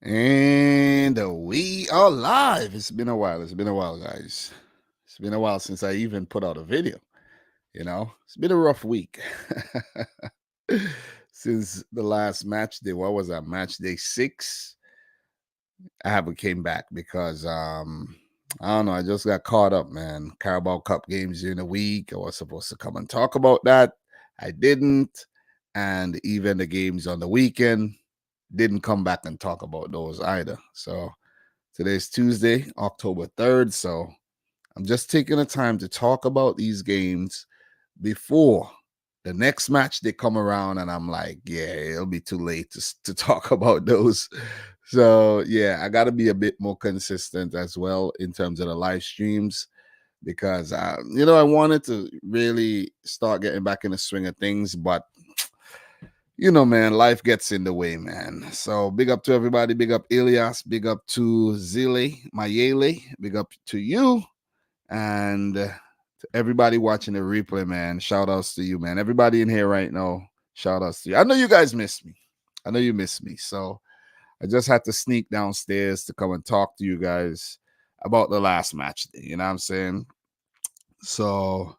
And we are live. It's been a while. It's been a while, guys. It's been a while since I even put out a video. It's been a rough week since the last match day. What was that? Match day 6. I haven't came back because I don't know. I just got caught up, man. Carabao Cup games during the week. I was supposed to come and talk about that. I didn't, and even the games on the weekend didn't come back and talk about those either. So today's Tuesday, October 3rd. So I'm just taking the time to talk about these games before the next match they come around, and I'm like, yeah, it'll be too late to talk about those. So yeah, I got to be a bit more consistent as well in terms of the live streams because I wanted to really start getting back in the swing of things, but man, life gets in the way, man. So big up to everybody. Big up Elias. Big up to Zile Mayele. Big up to you. And to everybody watching the replay, man. Shout outs to you, man. Everybody in here right now, shout outs to you. I know you guys miss me. I know you miss me. So I just had to sneak downstairs to come and talk to you guys about the last match day. You know what I'm saying? So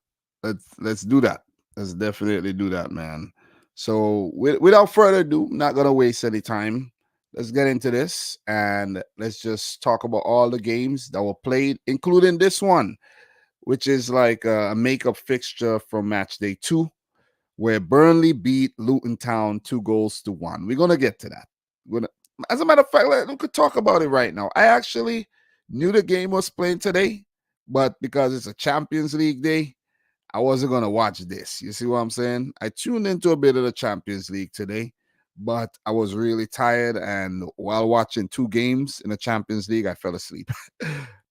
let's do that. Let's definitely do that, man. So without further ado, not gonna waste any time. Let's get into this and let's just talk about all the games that were played, including this one, which is like a makeup fixture from match day 2, where Burnley beat Luton Town 2-1. We're gonna get to that. As a matter of fact, we could talk about it right now. I actually knew the game was playing today, but because it's a Champions League day, I wasn't going to watch this. You see what I'm saying? I tuned into a bit of the Champions League today, but I was really tired. And while watching 2 games in the Champions League, I fell asleep.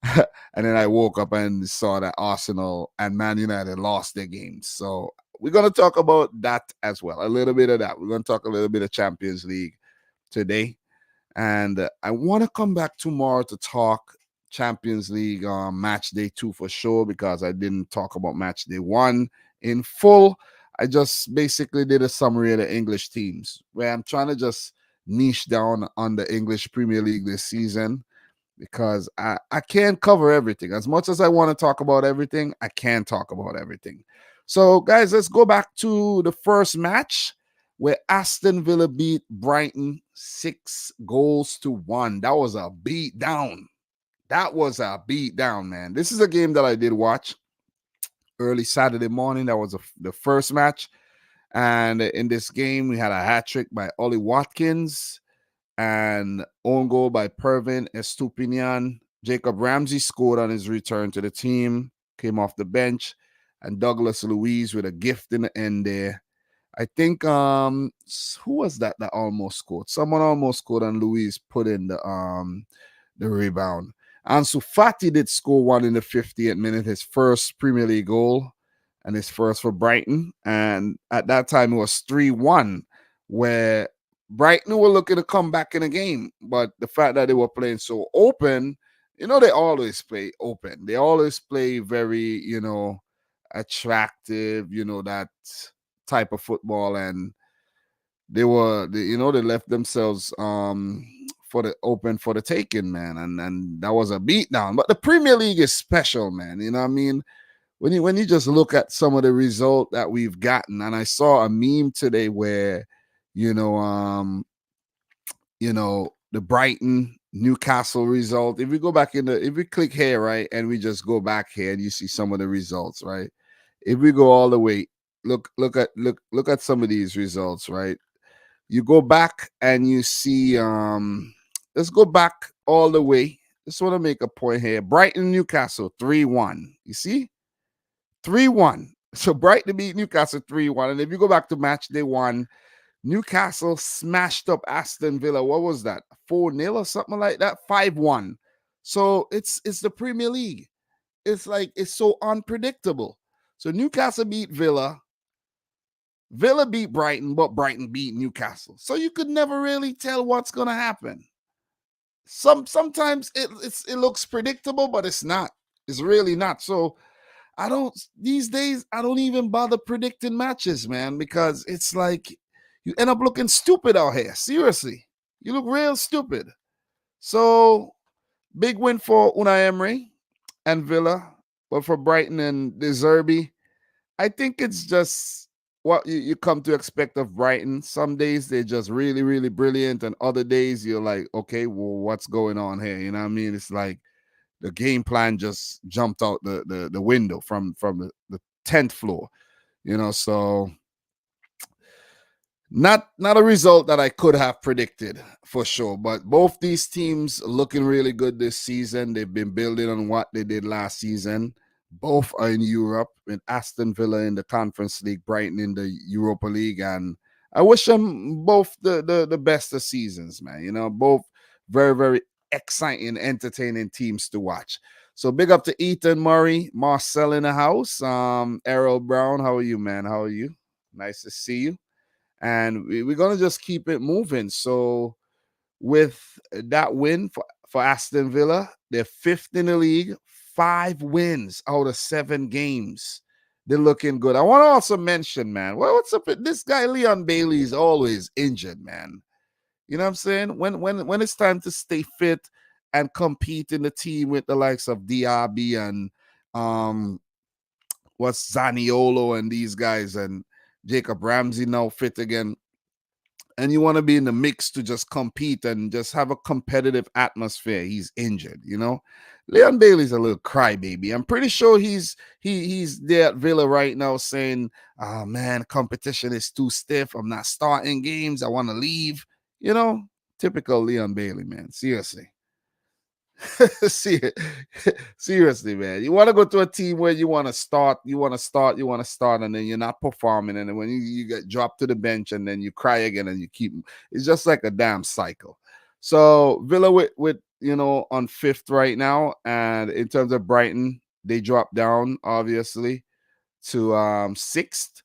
And then I woke up and saw that Arsenal and Man United lost their games. So we're going to talk about that as well. A little bit of that. We're going to talk a little bit of Champions League today. And I want to come back tomorrow to talk Champions League match day 2 for sure, because I didn't talk about match day 1 in full. I just basically did a summary of the English teams, where I'm trying to just niche down on the English Premier League this season, because I can't cover everything. As much as I want to talk about everything, I can't talk about everything. So guys, let's go back to the first match, where Aston Villa beat Brighton 6-1. That was a beat down. That was a beat down, man. This is a game that I did watch early Saturday morning. That was the first match. And in this game, we had a hat trick by Ollie Watkins and own goal by Pervin Estupinian. Jacob Ramsey scored on his return to the team, came off the bench, and Douglas Luiz with a gift in the end there. I think who was that almost scored? Someone almost scored, and Luiz put in the rebound. Ansu Fati did score one in the 50th minute, his first Premier League goal and his first for Brighton. And at that time, it was 3-1, where Brighton were looking to come back in the game. But the fact that they were playing so open, they always play open. They always play very, attractive, that type of football. And they left themselves for the taking, man, and that was a beatdown. But the Premier League is special, man. You know what I mean? When you just look at some of the result that we've gotten, and I saw a meme today where, the Brighton Newcastle result. If we go back if we click here, right, and we just go back here, and you see some of the results, right? If we go all the way, look at some of these results, right? You go back and you see, let's go back all the way. Just want to make a point here. Brighton, Newcastle, 3-1. You see? 3-1. So Brighton beat Newcastle 3-1. And if you go back to match day 1, Newcastle smashed up Aston Villa. What was that? 4-0 or something like that? 5-1. So it's the Premier League. It's like, it's so unpredictable. So Newcastle beat Villa. Villa beat Brighton, but Brighton beat Newcastle. So you could never really tell what's going to happen. Sometimes it looks predictable, but it's not. It's really not. So these days, I don't even bother predicting matches, man, because it's like you end up looking stupid out here. Seriously. You look real stupid. So big win for Unai Emery and Villa, but for Brighton and De Zerbi, I think it's just what you come to expect of Brighton. Some days they're just really, really brilliant, and other days you're like, okay, well, what's going on here? You know what I mean? It's like the game plan just jumped out the window from the 10th floor, so not a result that I could have predicted for sure. But both these teams looking really good this season. They've been building on what they did last season. Both are in Europe, with Aston Villa in the Conference League, Brighton in the Europa League, and I wish them both the best of seasons, man. Both very, very exciting, entertaining teams to watch. So big up to Ethan Murray, Marcel in the house, Errol Brown. How are you, man? How are you? Nice to see you. And we're gonna just keep it moving. So with that win for Aston Villa, they're fifth in the league, 5 wins out of 7 games. They're looking good. I want to also mention, man, what's up with this guy? Leon Bailey is always injured, man. You know what I'm saying? When it's time to stay fit and compete in the team with the likes of Diaby and what's Zaniolo and these guys, and Jacob Ramsey now fit again, and you want to be in the mix to just compete and just have a competitive atmosphere, he's injured. Leon Bailey's a little crybaby. I'm pretty sure he's there at Villa right now saying, oh man, competition is too stiff, I'm not starting games, I want to leave. Typical Leon Bailey, man. Seriously. Seriously, man. You want to go to a team where you want to start, and then you're not performing, and then when you get dropped to the bench, and then you cry again, and you keep. It's just like a damn cycle. So Villa with on 5th right now, and in terms of Brighton, they dropped down obviously to 6th,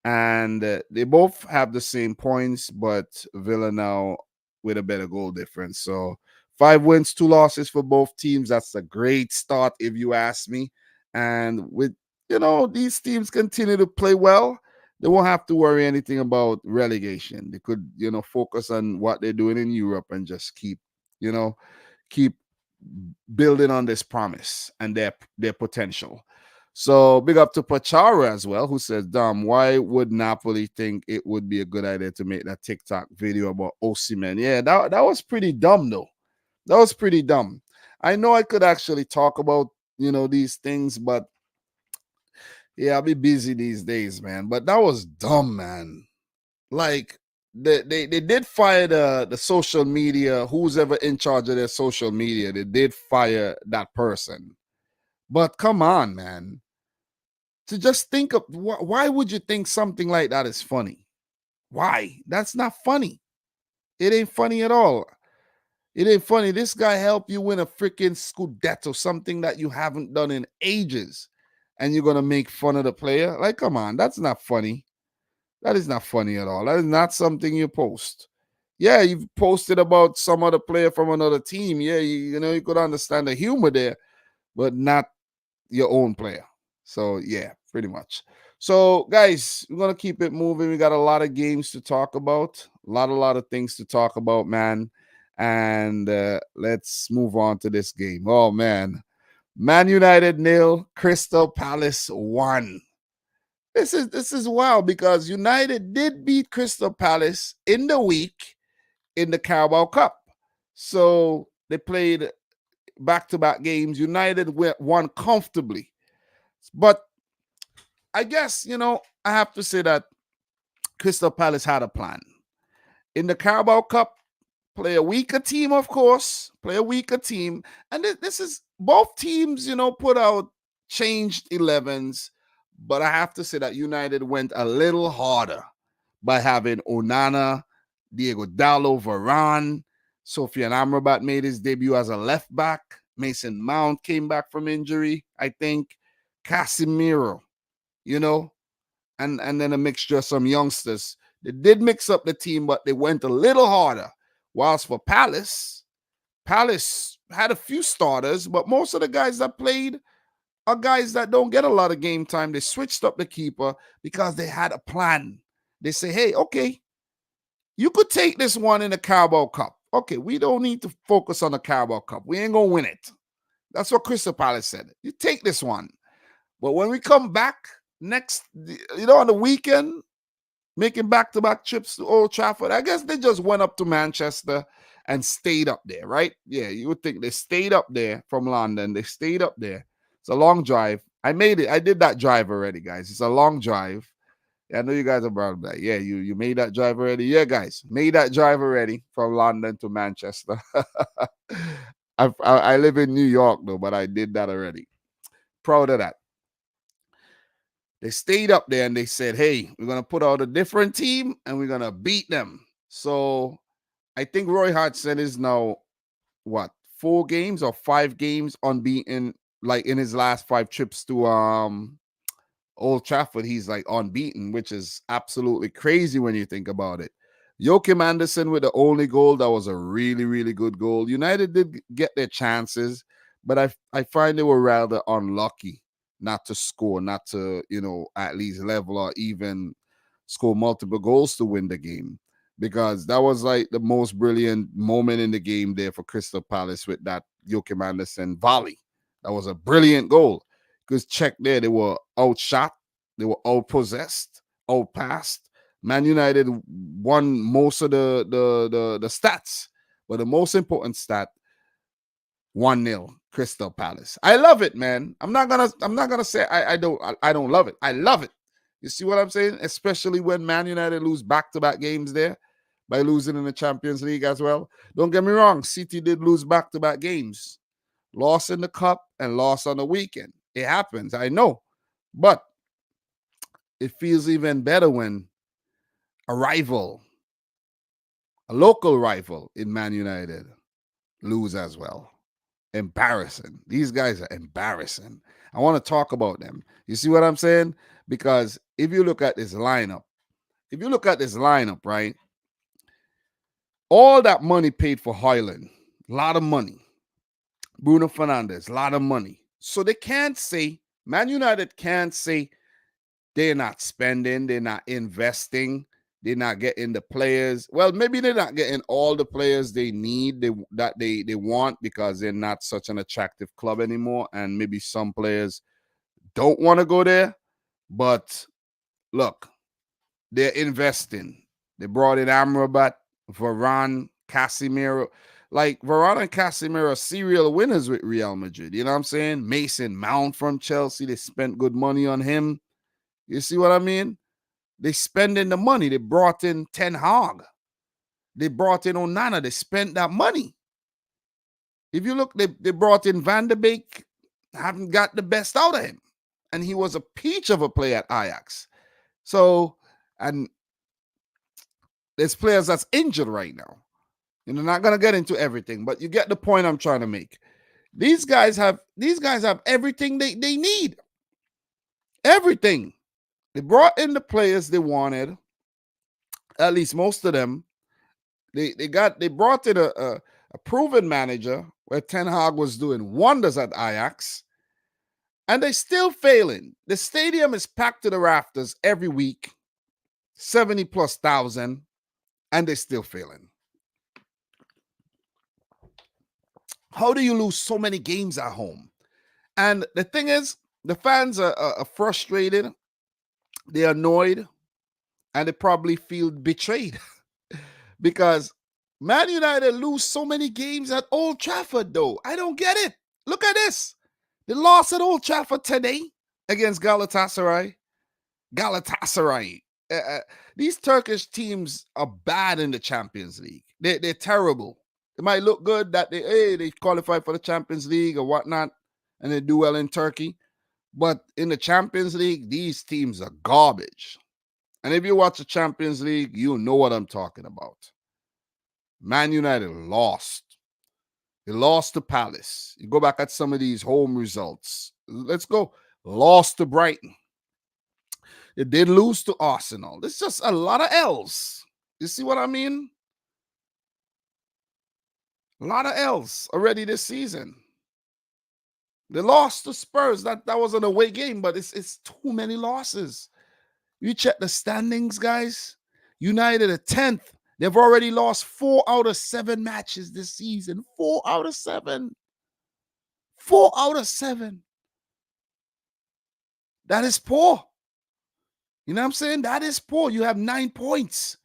and they both have the same points, but Villa now with a better goal difference. So 5 wins, 2 losses for both teams. That's a great start, if you ask me. And with, these teams continue to play well, they won't have to worry anything about relegation. They could, focus on what they're doing in Europe and just keep building on this promise and their potential. So big up to Pachara as well, who says, Dom, why would Napoli think it would be a good idea to make that TikTok video about Osimhen? Yeah, that was pretty dumb, though. That was pretty dumb. I know I could actually talk about, these things, but yeah, I'll be busy these days, man. But that was dumb, man. Like, they did fire the social media, who's ever in charge of their social media. They did fire that person. But come on, man. To just think of, why would you think something like that is funny? Why? That's not funny. It ain't funny at all. It ain't funny. This guy helped you win a freaking Scudetto, something that you haven't done in ages, and you're going to make fun of the player? Like, come on. That's not funny. That is not funny at all. That is not something you post. Yeah, you've posted about some other player from another team. Yeah, you could understand the humor there, but not your own player. So, yeah, pretty much. So, guys, we're going to keep it moving. We got a lot of games to talk about. A lot of things to talk about, man. And let's move on to this game. Oh, man. Man United 0, Crystal Palace 1. This is wild because United did beat Crystal Palace in the week in the Carabao Cup. So they played back-to-back games. United won comfortably. But I guess, I have to say that Crystal Palace had a plan. In the Carabao Cup, play a weaker team, of course. Play a weaker team. And this is both teams, put out changed 11s. But I have to say that United went a little harder by having Onana, Diego Dallo, Varane. Sofiane Amrabat made his debut as a left back. Mason Mount came back from injury, I think. Casemiro, and then a mixture of some youngsters. They did mix up the team, but they went a little harder. Whilst for Palace had a few starters, but most of the guys that played are guys that don't get a lot of game time. They switched up the keeper because they had a plan. They say, hey, okay, you could take this one in the Carabao Cup. okay, we don't need to focus on the Carabao Cup. We ain't going to win it. That's what Crystal Palace said. You take this one. But when we come back on the weekend, making back-to-back trips to Old Trafford, I guess they just went up to Manchester and stayed up there, right? Yeah, you would think they stayed up there from London. They stayed up there. It's a long drive. I made it. I did that drive already, guys. It's a long drive. Yeah, I know you guys are proud of that. Yeah, you made that drive already. Yeah, guys, made that drive already from London to Manchester. I live in New York, though, but I did that already. Proud of that. They stayed up there and they said, hey, we're going to put out a different team and we're going to beat them. So I think Roy Hodgson is now, 4 games or 5 games unbeaten, like in his last 5 trips to Old Trafford. He's like unbeaten, which is absolutely crazy when you think about it. Joachim Anderson with the only goal. That was a really, really good goal. United did get their chances, but I find they were rather unlucky not to score, not to, at least level or even score multiple goals to win the game. Because that was like the most brilliant moment in the game there for Crystal Palace with that Joachim Anderson volley. That was a brilliant goal. Because check there, they were outshot, they were outpossessed, outpassed. Man United won most of the stats, but the most important stat, 1-0 Crystal Palace. I love it, man. I'm not gonna say I don't love it. I love it. You see what I'm saying? Especially when Man United lose back-to-back games there by losing in the Champions League as well. Don't get me wrong, City did lose back-to-back games. Lost in the cup and lost on the weekend. It happens, I know. But it feels even better when a rival, a local rival in Man United, lose as well. Embarrassing. These guys are embarrassing. I want to talk about them. You see what I'm saying? Because if you look at this lineup, right? All that money paid for Højlund, a lot of money. Bruno Fernandes, a lot of money. So they can't say, Man United can't say they're not spending, they're not investing, they're not getting the players. Well, maybe they're not getting all the players they need, that they want, because they're not such an attractive club anymore. And maybe some players don't want to go there. But look, they're investing. They brought in Amrabat, Varane, Casemiro. Like, Varane and Casemiro are serial winners with Real Madrid. You know what I'm saying? Mason Mount from Chelsea, they spent good money on him. You see what I mean? They spending the money. They brought in Ten Hag. They brought in Onana. They spent that money. If you look, they brought in Van der Beek, haven't got the best out of him. And he was a peach of a player at Ajax. So, and there's players that's injured right now. And I'm not going to get into everything, but you get the point I'm trying to make. These guys have everything they need. Everything. They brought in the players they wanted. At least most of them. They brought in a proven manager where Ten Hag was doing wonders at Ajax. And they're still failing. The stadium is packed to the rafters every week. 70,000+, and they're still failing. How do you lose so many games at home? And the thing is, the fans are frustrated, they're annoyed, and they probably feel betrayed because Man United lose so many games at Old Trafford, though. I don't get it. Look at this. They lost at Old Trafford today against Galatasaray. These Turkish teams are bad in the Champions League. They're terrible. It might look good that they qualify for the Champions League or whatnot, and they do well in Turkey. But in the Champions League, these teams are garbage. And if you watch the Champions League, you'll know what I'm talking about. Man United lost. They lost to Palace. You go back at some of these home results. Let's go. Lost to Brighton. They did lose to Arsenal. There's just a lot of L's. You see what I mean? A lot of L's already this season. They lost to Spurs. That was an away game, but it's too many losses. You check the standings, guys. United are 10th. They've already lost 4 out of 7 matches this season. 4 out of 7. 4 out of 7. That is poor. You know what I'm saying? That is poor. You have 9 points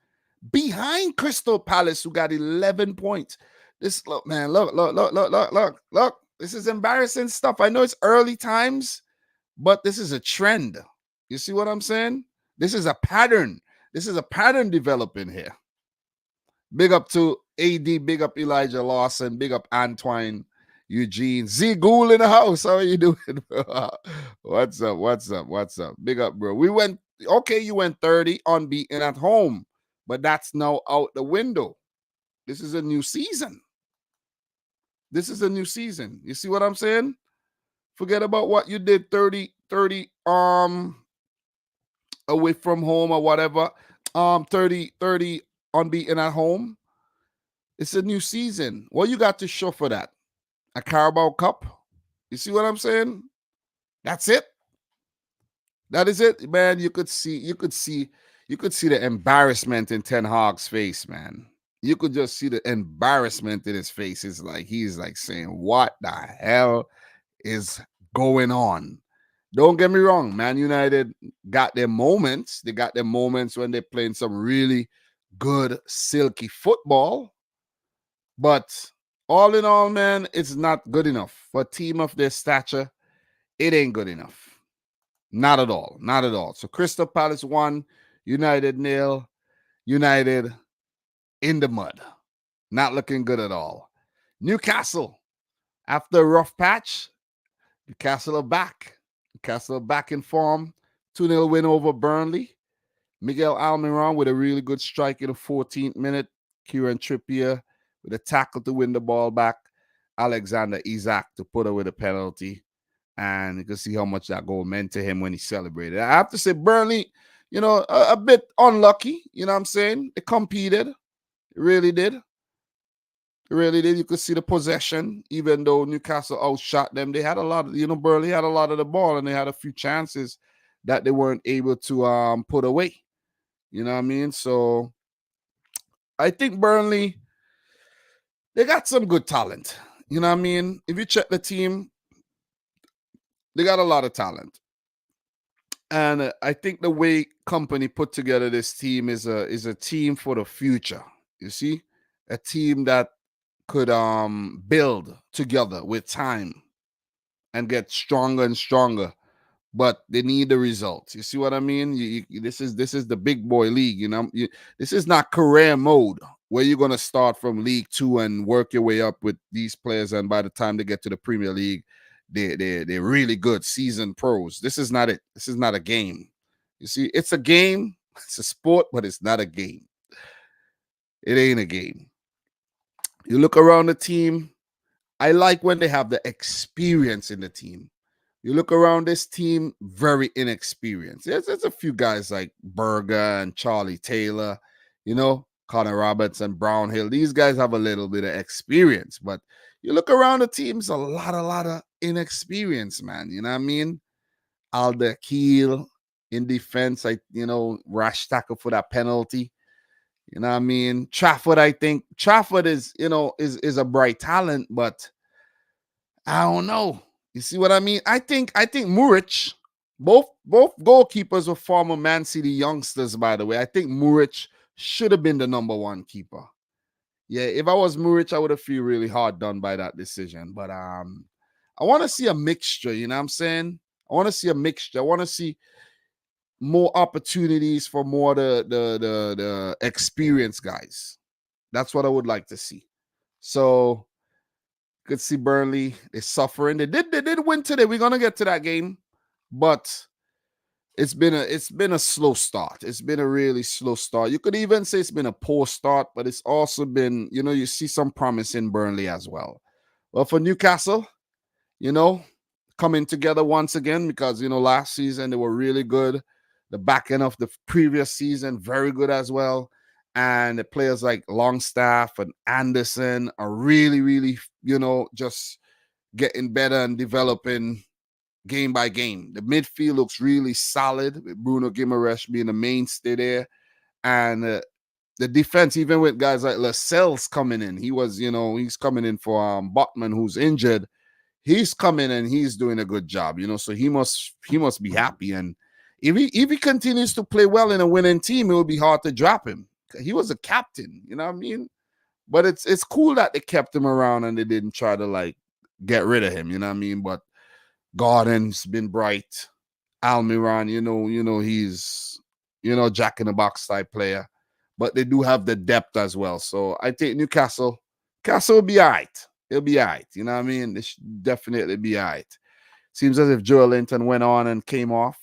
behind Crystal Palace, who got 11 points. This, look, man, look. This is embarrassing stuff. I know it's early times, but this is a trend. You see what I'm saying? This is a pattern. This is a pattern developing here. Big up to AD, big up Elijah Lawson, big up Antoine Eugene. Z Ghoul in the house. How are you doing, bro? What's up? Big up, bro. We went, okay, you went 30 unbeaten at home, but that's now out the window. This is a new season. This is a new season. You see what I'm saying? Forget about what you did 30 away from home or whatever. 30 unbeaten at home. It's a new season. What you got to show for that? A Carabao Cup? You see what I'm saying? That's it. That is it, man. You could see the embarrassment in Ten Hag's face, man. You could just see the embarrassment in his face. It's like he's like saying, "What the hell is going on?" Don't get me wrong, Man United got their moments. They got their moments when they're playing some really good, silky football. But all in all, man, it's not good enough. For a team of their stature, it ain't good enough. Not at all. Not at all. So Crystal Palace 1, United 0. United in the mud. Not looking good at all. Newcastle, after a rough patch, Newcastle are back. Newcastle are back in form. 2-0 win over Burnley. Miguel Almiron with a really good strike in the 14th minute. Kieran Trippier with a tackle to win the ball back. Alexander Isak to put away the penalty. And you can see how much that goal meant to him when he celebrated. I have to say, Burnley, a bit unlucky. You know what I'm saying? They competed. It really did. It really did. You could see the possession, even though Newcastle outshot them. They had a lot of, Burnley had a lot of the ball, and they had a few chances that they weren't able to put away. You know what I mean? So I think Burnley, they got some good talent. You know what I mean? If you check the team, they got a lot of talent. And I think the way Company put together this team is a team for the future. You see? A team that could build together with time and get stronger and stronger. But they need the results. You see what I mean? This is the big boy league. This is not career mode where you're gonna start from League 2 and work your way up with these players, and by the time they get to the Premier League, they're really good seasoned pros. This is not it. This is not a game. You see, it's a game. It's a sport, but it's not a game. It ain't a game. You look around the team. I like when they have the experience in the team. You look around this team, very inexperienced. There's a few guys like Berger and Charlie Taylor, Connor Roberts and Brownhill. These guys have a little bit of experience, but you look around the teams, a lot of inexperience, man. You know what I mean? Alder Keel in defense, rash tackle for that penalty. You know what I mean? Trafford, I think Trafford is a bright talent, but I don't know. You see what I mean? I think Muric, both goalkeepers were former Man City youngsters, by the way. I think Muric should have been the number 1 keeper. Yeah, if I was Muric, I would have feel really hard done by that decision. But I want to see a mixture, you know what I'm saying? I want to see a mixture. I want to see more opportunities for more the experienced guys. That's what I would like to see. So could see Burnley is suffering. They did win today. We're gonna get to that game, but it's been a slow start. It's been a really slow start. You could even say it's been a poor start, but it's also been, you see some promise in Burnley as well. Well, for Newcastle, coming together once again, because last season they were really good. The back end of the previous season, very good as well. And the players like Longstaff and Anderson are really, really, just getting better and developing game by game. The midfield looks really solid, with Bruno Guimaraes being the mainstay there. And the defense, even with guys like Lascelles coming in, he's coming in for Botman, who's injured. He's coming and he's doing a good job, so he must be happy. And if he continues to play well in a winning team, it will be hard to drop him. He was a captain, you know what I mean? But it's cool that they kept him around and they didn't try to like get rid of him, you know what I mean? But Gordon's been bright. Almiron, he's Jack in the box type player. But they do have the depth as well. So I think Newcastle will be all right. It'll be all right. You know what I mean? It should definitely be all right. Seems as if Joel Linton went on and came off.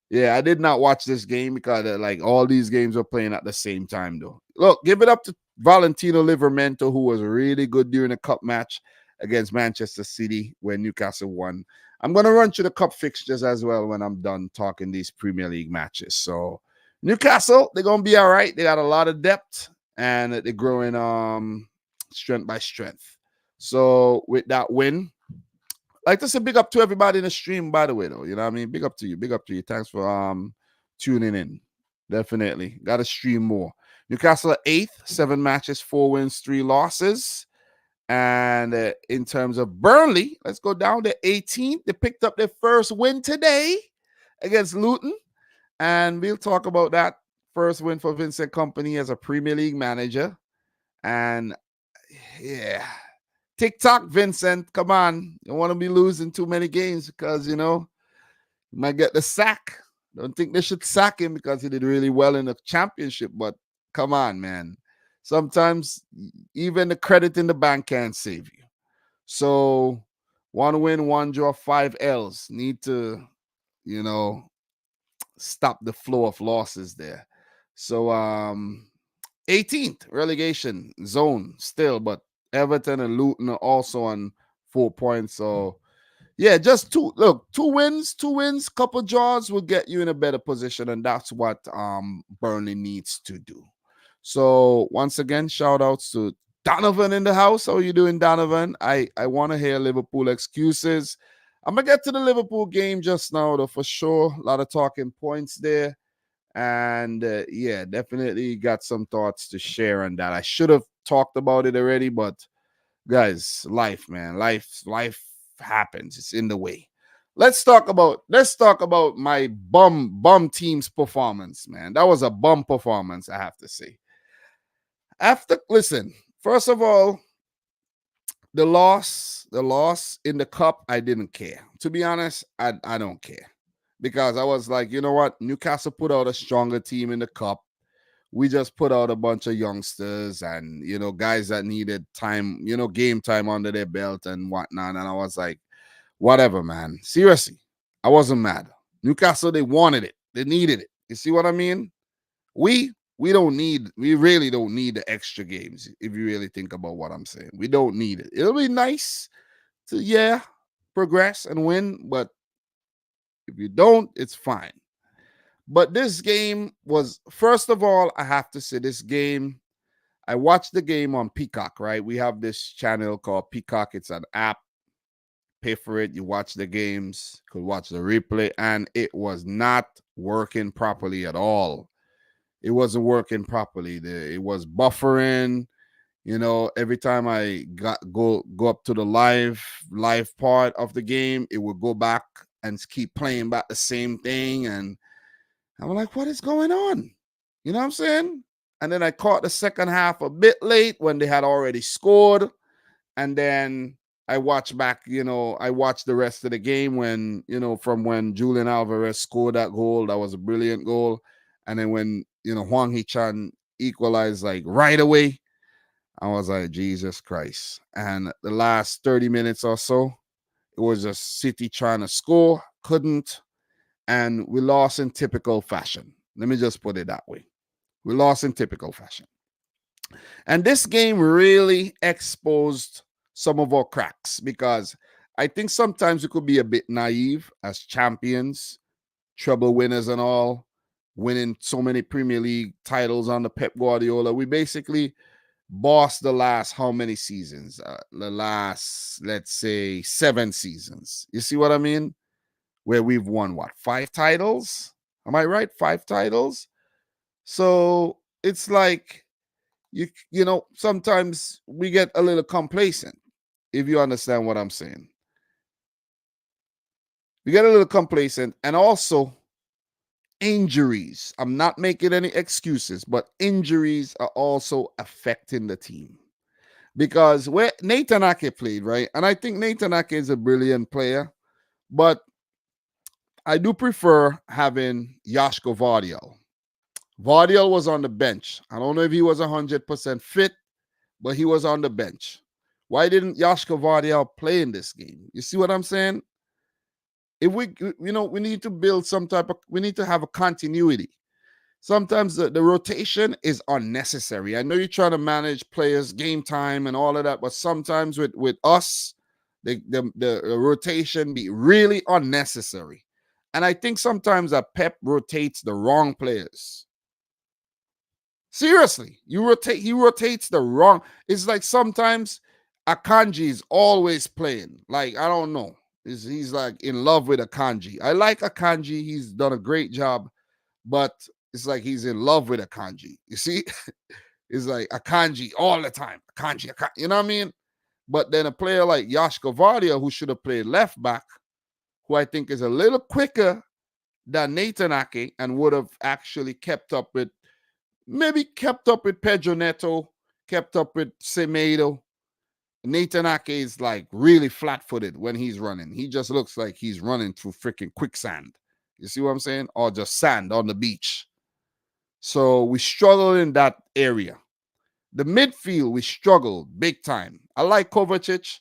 Yeah, I did not watch this game because like all these games were playing at the same time, though. Look, give it up to Valentino Livramento, who was really good during the cup match against Manchester City when Newcastle won. I'm going to run through the cup fixtures as well when I'm done talking these Premier League matches. So Newcastle, they're going to be all right. They got a lot of depth and they're growing strength by strength. So with that win, like to say big up to everybody in the stream, by the way, though. You know what I mean? Big up to you. Big up to you. Thanks for tuning in. Definitely. Got to stream more. Newcastle at 8th, 7 matches, 4 wins, 3 losses. And in terms of Burnley, let's go down to 18th. They picked up their first win today against Luton. And we'll talk about that first win for Vincent Kompany as a Premier League manager. And yeah, TikTok, Vincent, come on. You don't want to be losing too many games because, you might get the sack. Don't think they should sack him because he did really well in the championship. But come on, man. Sometimes even the credit in the bank can't save you. So 1 win, 1 draw, 5 L's. Need to, stop the flow of losses there. So 18th relegation zone still, but Everton and Luton are also on 4 points. So yeah, just 2 wins, couple draws will get you in a better position, and that's what Burnley needs to do. So once again, shout outs to Donovan in the house. How are you doing, Donovan? I want to hear Liverpool excuses. I'm going to get to the Liverpool game just now, though, for sure. A lot of talking points there. And yeah, definitely got some thoughts to share on that. I should have talked about it already, but guys, life, man. Life happens. It's in the way. Let's talk about my bum team's performance, man. That was a bum performance, I have to say. Listen, first of all, the loss in the cup, I didn't care. To be honest, I don't care. Because I was like, you know what? Newcastle put out a stronger team in the cup. We just put out a bunch of youngsters and, guys that needed time, game time under their belt and whatnot. And I was like, whatever, man. Seriously, I wasn't mad. Newcastle, they wanted it. They needed it. You see what I mean? We really don't need the extra games, if you really think about what I'm saying. We don't need it. It'll be nice to, progress and win, but if you don't, it's fine. But this game was, first of all, I have to say this game, I watched the game on Peacock, right? We have this channel called Peacock. It's an app. Pay for it. You watch the games, could watch the replay, and it was not working properly at all. It wasn't working properly. It was buffering. Every time I go up to the live part of the game, it would go back and keep playing back the same thing. And I'm like, what is going on? You know what I'm saying? And then I caught the second half a bit late when they had already scored. And then I watched back, I watched the rest of the game when, from when Julian Alvarez scored that goal. That was a brilliant goal. And then when, Hwang Hee-chan equalized like right away, I was like, Jesus Christ. And the last 30 minutes or so, it was just City trying to score, couldn't. And we lost in typical fashion. Let me just put it that way. We lost in typical fashion. And this game really exposed some of our cracks because I think sometimes we could be a bit naive as champions, treble winners and all, winning so many Premier League titles under Pep Guardiola. We basically bossed the last how many seasons? The last, let's say, 7 seasons. You see what I mean? Where we've won, 5 titles? Am I right? 5 titles? So it's like sometimes we get a little complacent, if you understand what I'm saying. We get a little complacent, and also injuries. I'm not making any excuses, but injuries are also affecting the team. Because where Nathan Ake played, right? And I think Nathan Ake is a brilliant player, but I do prefer having Joško Vardiel. Vardiel was on the bench. I don't know if he was 100% fit, but he was on the bench. Why didn't Joško Vardiel play in this game? You see what I'm saying? If we need to build we need to have a continuity. Sometimes the rotation is unnecessary. I know you're trying to manage players' game time and all of that, but sometimes with us, the rotation be really unnecessary. And I think sometimes that Pep rotates the wrong players. Seriously, he rotates the wrong. It's like sometimes Akanji is always playing. Like, I don't know. He's like in love with Akanji. I like Akanji. He's done a great job, but it's like he's in love with Akanji. You see? It's like Akanji all the time. Akanji, you know what I mean? But then a player like Joško Vardiel, who should have played left back, who I think is a little quicker than Nathan Ake and would have actually kept up with Pedro Neto, kept up with Semedo. Nathan Ake is like really flat-footed when he's running. He just looks like he's running through freaking quicksand. You see what I'm saying? Or just sand on the beach. So we struggle in that area. The midfield, we struggle big time. I like Kovacic,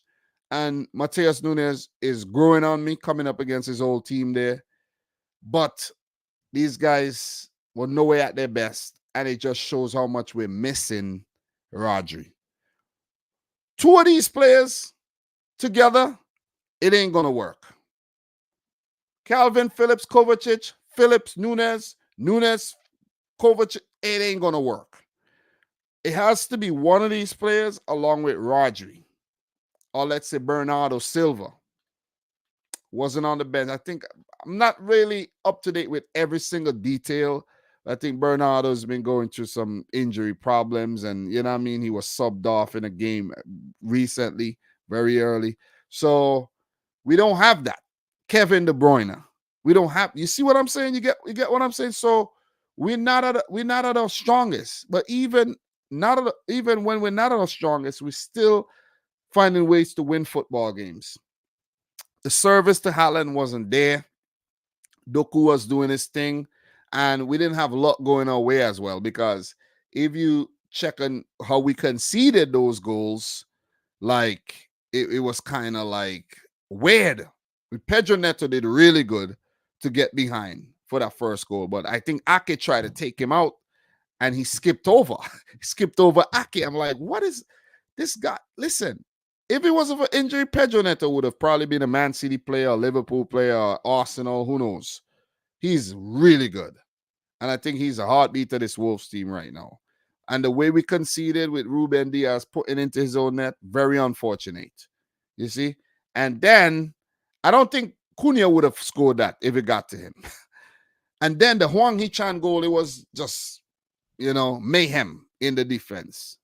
and Matheus Nunes is growing on me, coming up against his old team there. But these guys were nowhere at their best, and it just shows how much we're missing Rodri. Two of these players together, it ain't going to work. Calvin Phillips, Kovacic, Phillips, Nunes, Kovacic, it ain't going to work. It has to be one of these players along with Rodri. Or let's say Bernardo Silva. Wasn't on the bench. I think I'm not really up to date with every single detail. I think Bernardo's been going through some injury problems, and you know what I mean? He was subbed off in a game recently, very early. So we don't have that. Kevin De Bruyne. We don't have, you see what I'm saying? You get what I'm saying? So we're not at our strongest. But even when we're not at our strongest, we're still finding ways to win football games. The service to Haaland wasn't there. Doku was doing his thing, and we didn't have a lot going our way as well, because if you check on how we conceded those goals, like it was kind of like weird. Pedro Neto did really good to get behind for that first goal, but I think Ake tried to take him out, and he skipped over. He skipped over Ake. I'm like, what is this guy? Listen, if it wasn't for injury, Pedro Neto would have probably been a Man City player, a Liverpool player, or Arsenal, who knows. He's really good. And I think he's a heartbeat of this Wolves team right now. And the way we conceded with Ruben Diaz putting into his own net, very unfortunate. You see? And then, I don't think Cunha would have scored that if it got to him. And then the Hwang Hee-chan goal, it was just, mayhem in the defense.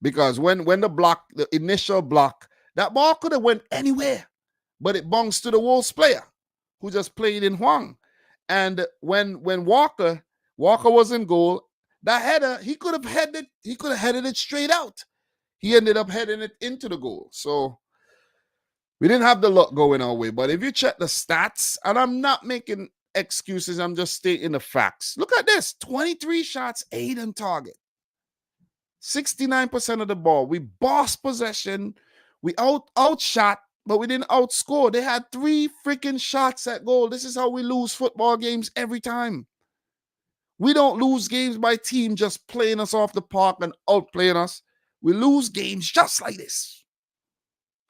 Because when the initial block, that ball could have went anywhere, but it bounced to the Wolves player who just played in Hwang. And when Walker was in goal, that header, he could have headed it straight out. He ended up heading it into the goal. So we didn't have the luck going our way. But if you check the stats, and I'm not making excuses, I'm just stating the facts. Look at this: 23 shots, 8 on target. 69% of the ball. We bossed possession. We outshot, but we didn't outscore. They had 3 freaking shots at goal. This is how we lose football games every time. We don't lose games by team just playing us off the park and outplaying us. We lose games just like this.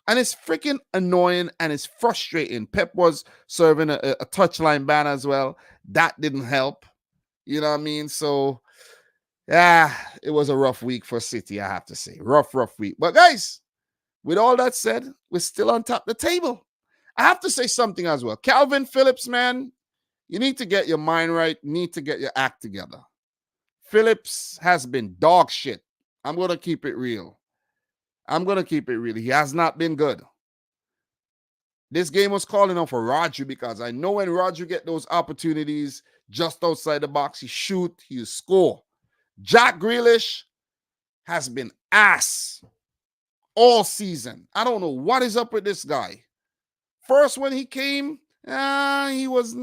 And it's freaking annoying and it's frustrating. Pep was serving a touchline ban as well. That didn't help. You know what I mean? So, yeah, it was a rough week for City, I have to say. Rough week. But guys, with all that said, we're still on top of the table. I have to say something as well. Calvin Phillips, man, you need to get your mind right. You need to get your act together. Phillips has been dog shit. I'm going to keep it real. He has not been good. This game was calling out for Rodri because I know when Rodri get those opportunities just outside the box, he shoot, he score. Jack Grealish has been ass all season. I don't know what is up with this guy. First, when he came, he was,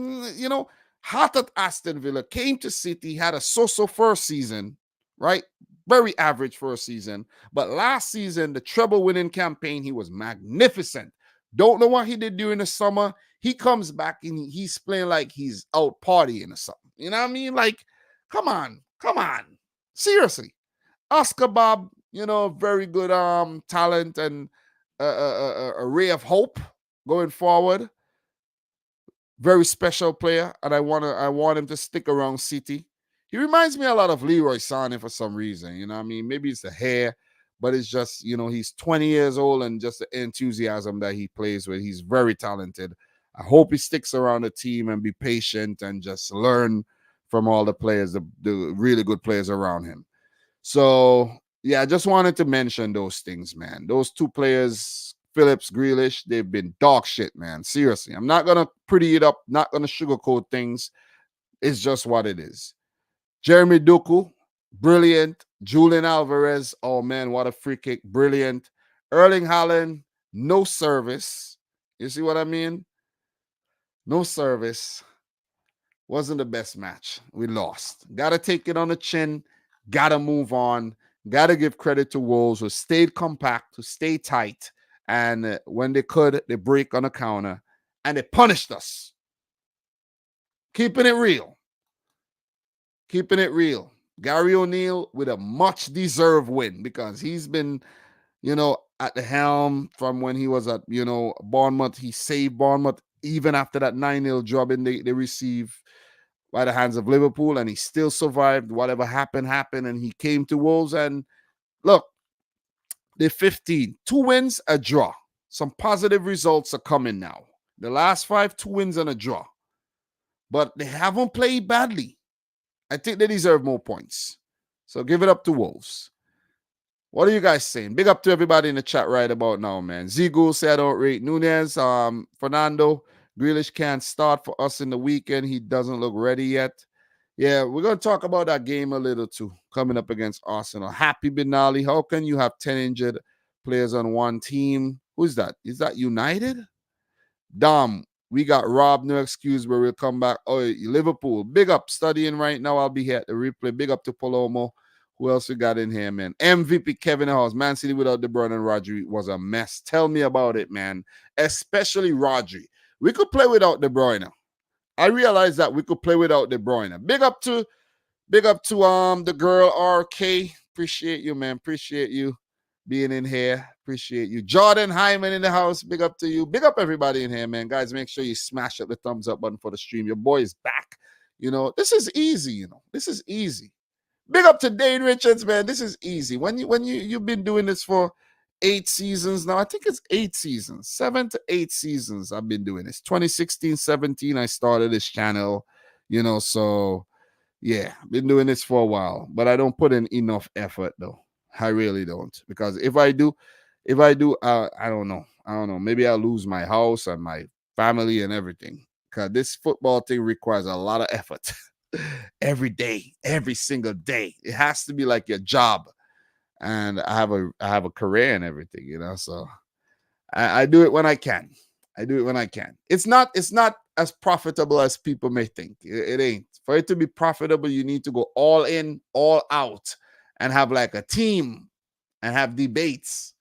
hot at Aston Villa, came to City, had a so-so first season, right? Very average first season. But last season, the treble winning campaign, he was magnificent. Don't know what he did during the summer. He comes back and he's playing like he's out partying or something. You know what I mean? Like, come on. Seriously. Oscar Bob, very good talent and a ray of hope going forward. Very special player, and I want him to stick around City. He reminds me a lot of Leroy Sané for some reason. You know what I mean? Maybe it's the hair, but it's just, he's 20 years old and just the enthusiasm that he plays with. He's very talented. I hope he sticks around the team and be patient and just learn from all the players, the really good players around him. So, yeah, I just wanted to mention those things, man. Those two players, Phillips, Grealish, they've been dog shit, man. Seriously. I'm not going to pretty it up, not going to sugarcoat things. It's just what it is. Jeremy Doku, brilliant. Julian Alvarez, oh, man, what a free kick. Brilliant. Erling Haaland, no service. You see what I mean? No service. Wasn't the best match. We lost. Got to take it on the chin. Got to move on. Got to give credit to Wolves who stayed compact, who stayed tight. And when they could, they break on a counter. And they punished us. Keeping it real. Gary O'Neill with a much-deserved win because he's been, at the helm from when he was at, Bournemouth. He saved Bournemouth even after that 9-0 drubbing they received by the hands of Liverpool, and he still survived. Whatever happened, and he came to Wolves, and look, they're 15. 2 wins, a draw. Some positive results are coming now. The last 5, 2 wins and a draw. But they haven't played badly. I think they deserve more points. So give it up to Wolves. What are you guys saying? Big up to everybody in the chat right about now, man. Zigu said I don't rate Nunez. Fernando, Grealish can't start for us in the weekend. He doesn't look ready yet. Yeah, we're going to talk about that game a little too, coming up against Arsenal. Happy Benali. How can you have 10 injured players on one team? Who's that? Is that United? Dom, we got Rob. No excuse, but we'll come back. Oh, Liverpool. Big up. Studying right now. I'll be here at the replay. Big up to Palomo. Who else we got in here, man? MVP Kevin House. Man City without De Bruyne and Rodri was a mess. Tell me about it, man. Especially Rodri. We could play without De Bruyne. I realized that we could play without De Bruyne. Big up to the girl RK. Appreciate you, man. Appreciate you being in here. Appreciate you. Jordan Hyman in the house. Big up to you. Big up everybody in here, man. Guys, make sure you smash up the thumbs up button for the stream. Your boy is back. This is easy, This is easy. Big up to Dane Richards, man. This is easy. When you've been doing this for 8 seasons now. I think it's 8 seasons. 7 to 8 seasons I've been doing this. 2016, 17, I started this channel. So yeah, been doing this for a while. But I don't put in enough effort though. I really don't. Because if I do, I don't know. Maybe I'll lose my house and my family and everything. Because this football thing requires a lot of effort. Every day, every single day. It has to be like your job. And I have a career and everything, So I do it when I can. It's not as profitable as people may think. It ain't. For it to be profitable, you need to go all in, all out, and have like a team and have debates.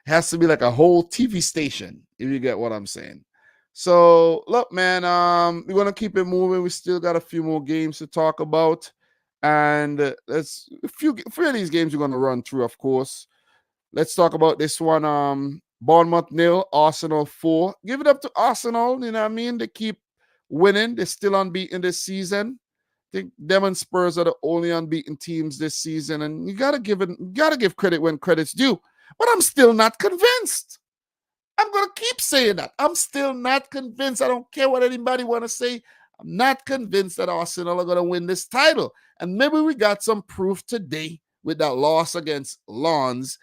It has to be like a whole TV station, if you get what I'm saying. So look, man, we're gonna keep it moving. We still got a few more games to talk about. And there's a few of these games we're going to run through, of course. Let's talk about this one. Bournemouth 0, Arsenal 4. Give it up to Arsenal, you know what I mean? They keep winning. They're still unbeaten this season. I think them and Spurs are the only unbeaten teams this season. And you gotta give credit when credit's due. But I'm still not convinced. I'm going to keep saying that. I'm still not convinced. I don't care what anybody want to say. I'm not convinced that Arsenal are going to win this title. And maybe we got some proof today with that loss against Lens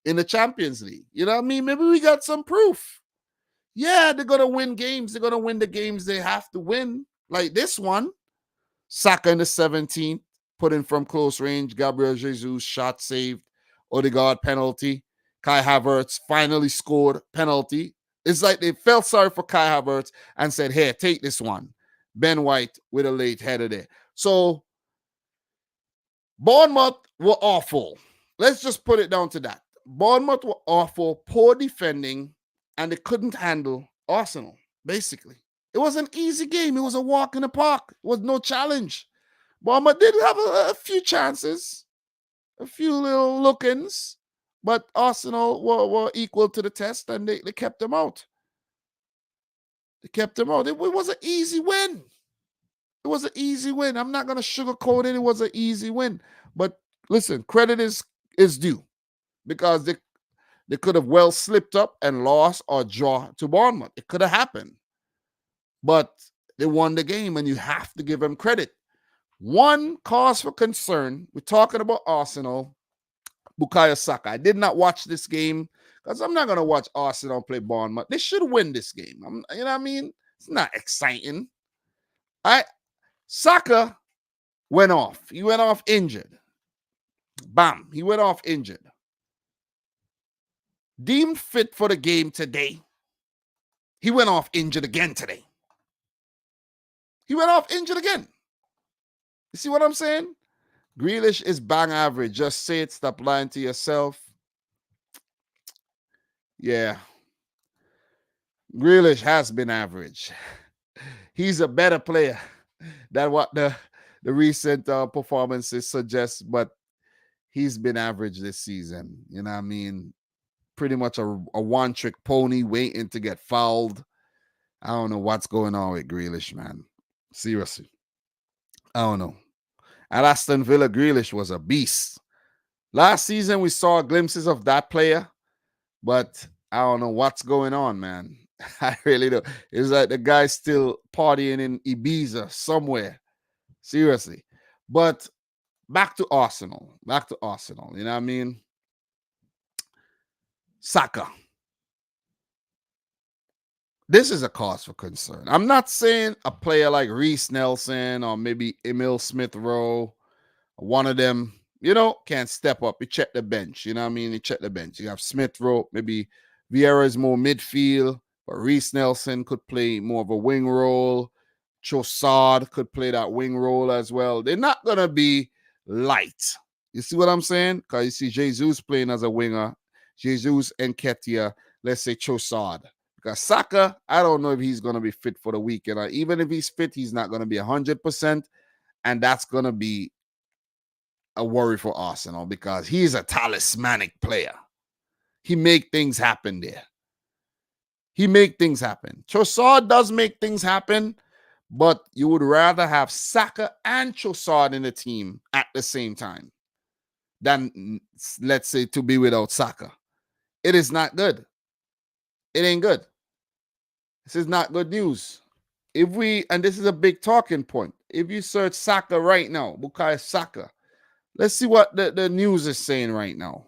in the Champions League. You know what I mean? Maybe we got some proof. Yeah, they're going to win games. They're going to win the games they have to win. Like this one, Saka in the 17th, put in from close range. Gabriel Jesus, shot saved. Odegaard, penalty. Kai Havertz finally scored, penalty. It's like they felt sorry for Kai Havertz and said, here, take this one. Ben White with a late header there. So, Bournemouth were awful. Let's just put it down to that. Bournemouth were awful, poor defending, and they couldn't handle Arsenal, basically. It was an easy game. It was a walk in the park. It was no challenge. Bournemouth did have a few chances, a few little look-ins, but Arsenal were equal to the test, and they kept them out. They kept them out. It was an easy win. It was an easy win. I'm not going to sugarcoat it. It was an easy win. But listen, credit is due because they could have well slipped up and lost or draw to Bournemouth. It could have happened. But they won the game, and you have to give them credit. One cause for concern, we're talking about Arsenal, Bukayo Saka. I did not watch this game because I'm not going to watch Arsenal play Bournemouth. They should win this game. You know what I mean? It's not exciting. Saka went off. He went off injured. Bam. He went off injured. Deemed fit for the game today. He went off injured again today. He went off injured again. You see what I'm saying? Grealish is bang average. Just say it. Stop lying to yourself. Yeah. Grealish has been average. He's a better player than what the recent performances suggest, but he's been average this season. You know what I mean? Pretty much a one-trick pony waiting to get fouled. I don't know what's going on with Grealish, man. Seriously. I don't know. At Aston Villa, Grealish was a beast. Last season, we saw glimpses of that player, but I don't know what's going on, man. I really don't. It's like the guy's still partying in Ibiza somewhere. Seriously. But back to Arsenal. You know what I mean? Saka. This is a cause for concern. I'm not saying a player like Reece Nelson or maybe Emil Smith-Rowe, one of them, can't step up. You check the bench. You know what I mean? You check the bench. You have Smith-Rowe, maybe Vieira is more midfield, but Reece Nelson could play more of a wing role. Trossard could play that wing role as well. They're not going to be light. You see what I'm saying? Because you see Jesus playing as a winger. Jesus and Nketiah, let's say Trossard. Because Saka, I don't know if he's going to be fit for the weekend. Even if he's fit, he's not going to be 100%. And that's going to be a worry for Arsenal because he's a talismanic player. He make things happen there. Trossard does make things happen, but you would rather have Saka and Trossard in the team at the same time than, let's say, to be without Saka. It is not good. It ain't good. This is not good news. And this is a big talking point. If you search Saka right now, Bukayo Saka, let's see what the news is saying right now.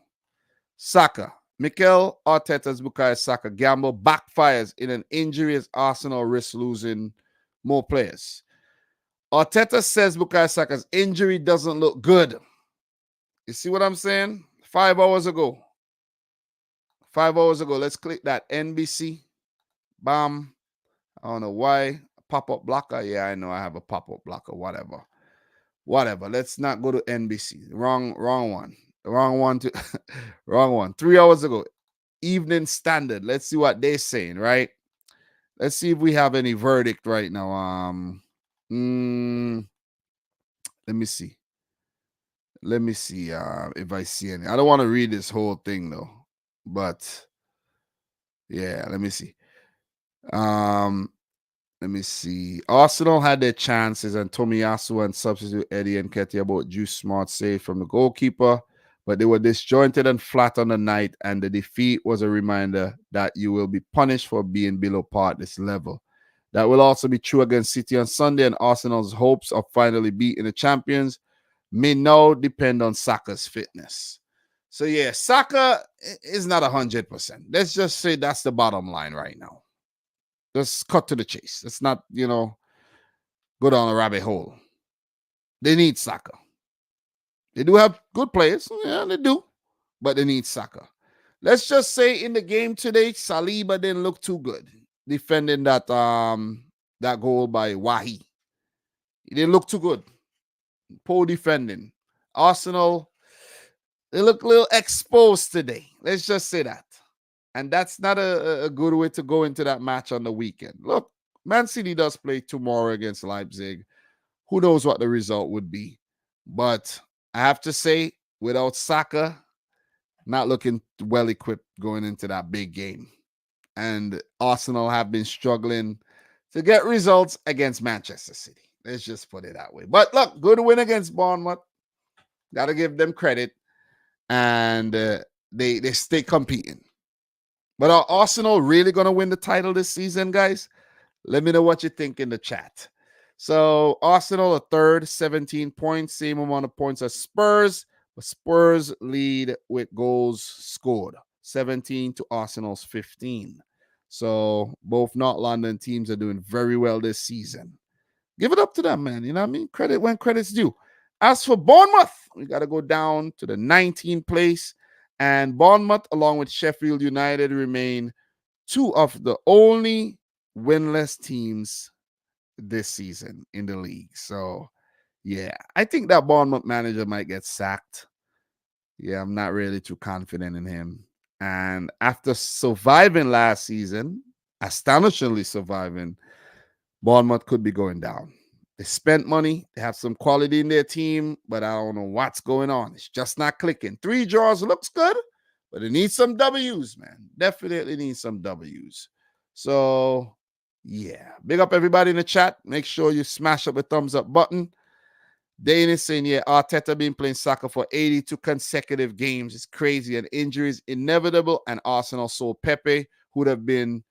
Saka. Mikel Arteta's Bukayo Saka gamble backfires in an injury as Arsenal risks losing more players. Arteta says Bukayo Saka's injury doesn't look good. You see what I'm saying? 5 hours ago. Let's click that NBC. Bam. I don't know why. Pop-up blocker. Yeah, I know I have a pop-up blocker. Whatever. Let's not go to NBC. Wrong one. Wrong one. 3 hours ago. Evening Standard. Let's see what they're saying, right? Let's see if we have any verdict right now. Let me see. If I see any. I don't want to read this whole thing though. But yeah, let me see. Arsenal had their chances, and Tomiyasu and substitute Eddie and Nketiah both drew smart save from the goalkeeper, but they were disjointed and flat on the night, and the defeat was a reminder that you will be punished for being below par at this level. That will also be true against City on Sunday, and Arsenal's hopes of finally beating the champions may now depend on Saka's fitness. So yeah, Saka is not 100%. Let's just say that's the bottom line right now. Just cut to the chase. Let's not, go down a rabbit hole. They need Saka. They do have good players. Yeah, they do. But they need Saka. Let's just say in the game today, Saliba didn't look too good defending that goal by Wahi. He didn't look too good. Poor defending. Arsenal, they look a little exposed today. Let's just say that. And that's not a good way to go into that match on the weekend. Look, Man City does play tomorrow against Leipzig. Who knows what the result would be? But I have to say, without Saka, not looking well equipped going into that big game. And Arsenal have been struggling to get results against Manchester City. Let's just put it that way. But look, good win against Bournemouth. Got to give them credit. And they stay competing. But are Arsenal really going to win the title this season, guys? Let me know what you think in the chat. So Arsenal are third, 17 points, same amount of points as Spurs. But Spurs lead with goals scored, 17 to Arsenal's 15. So both North London teams are doing very well this season. Give it up to them, man. You know what I mean? Credit when credit's due. As for Bournemouth, we got to go down to the 19th place. And Bournemouth, along with Sheffield United, remain two of the only winless teams this season in the league. So, yeah, I think that Bournemouth manager might get sacked. Yeah, I'm not really too confident in him. And after surviving last season, astonishingly surviving, Bournemouth could be going down. They spent money. They have some quality in their team, but I don't know what's going on. It's just not clicking. 3 draws looks good, but it needs some W's, man. Definitely needs some W's. So, yeah. Big up everybody in the chat. Make sure you smash up the thumbs up button. Dane is saying, yeah, Arteta been playing soccer for 82 consecutive games. It's crazy. And injuries inevitable. And Arsenal sold Pepe, who would have been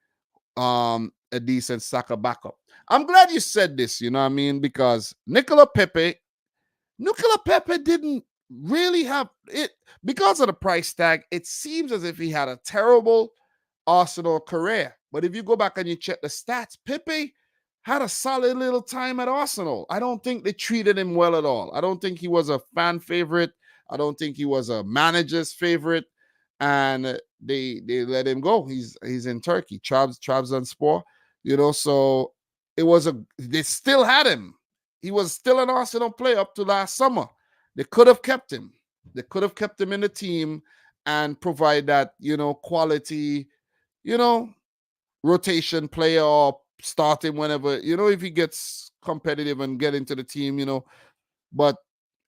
a decent soccer backup. I'm glad you said this, you know what I mean? Because Nicola Pepe didn't really have it. Because of the price tag, it seems as if he had a terrible Arsenal career. But if you go back and you check the stats, Pepe had a solid little time at Arsenal. I don't think they treated him well at all. I don't think he was a fan favorite. I don't think he was a manager's favorite. And they let him go. He's in Turkey, Trabzonspor, so they still had him. He was still an Arsenal player up to last summer. They could have kept him. They could have kept him in the team and provide that, quality, rotation player or start him whenever, if he gets competitive and get into the team, but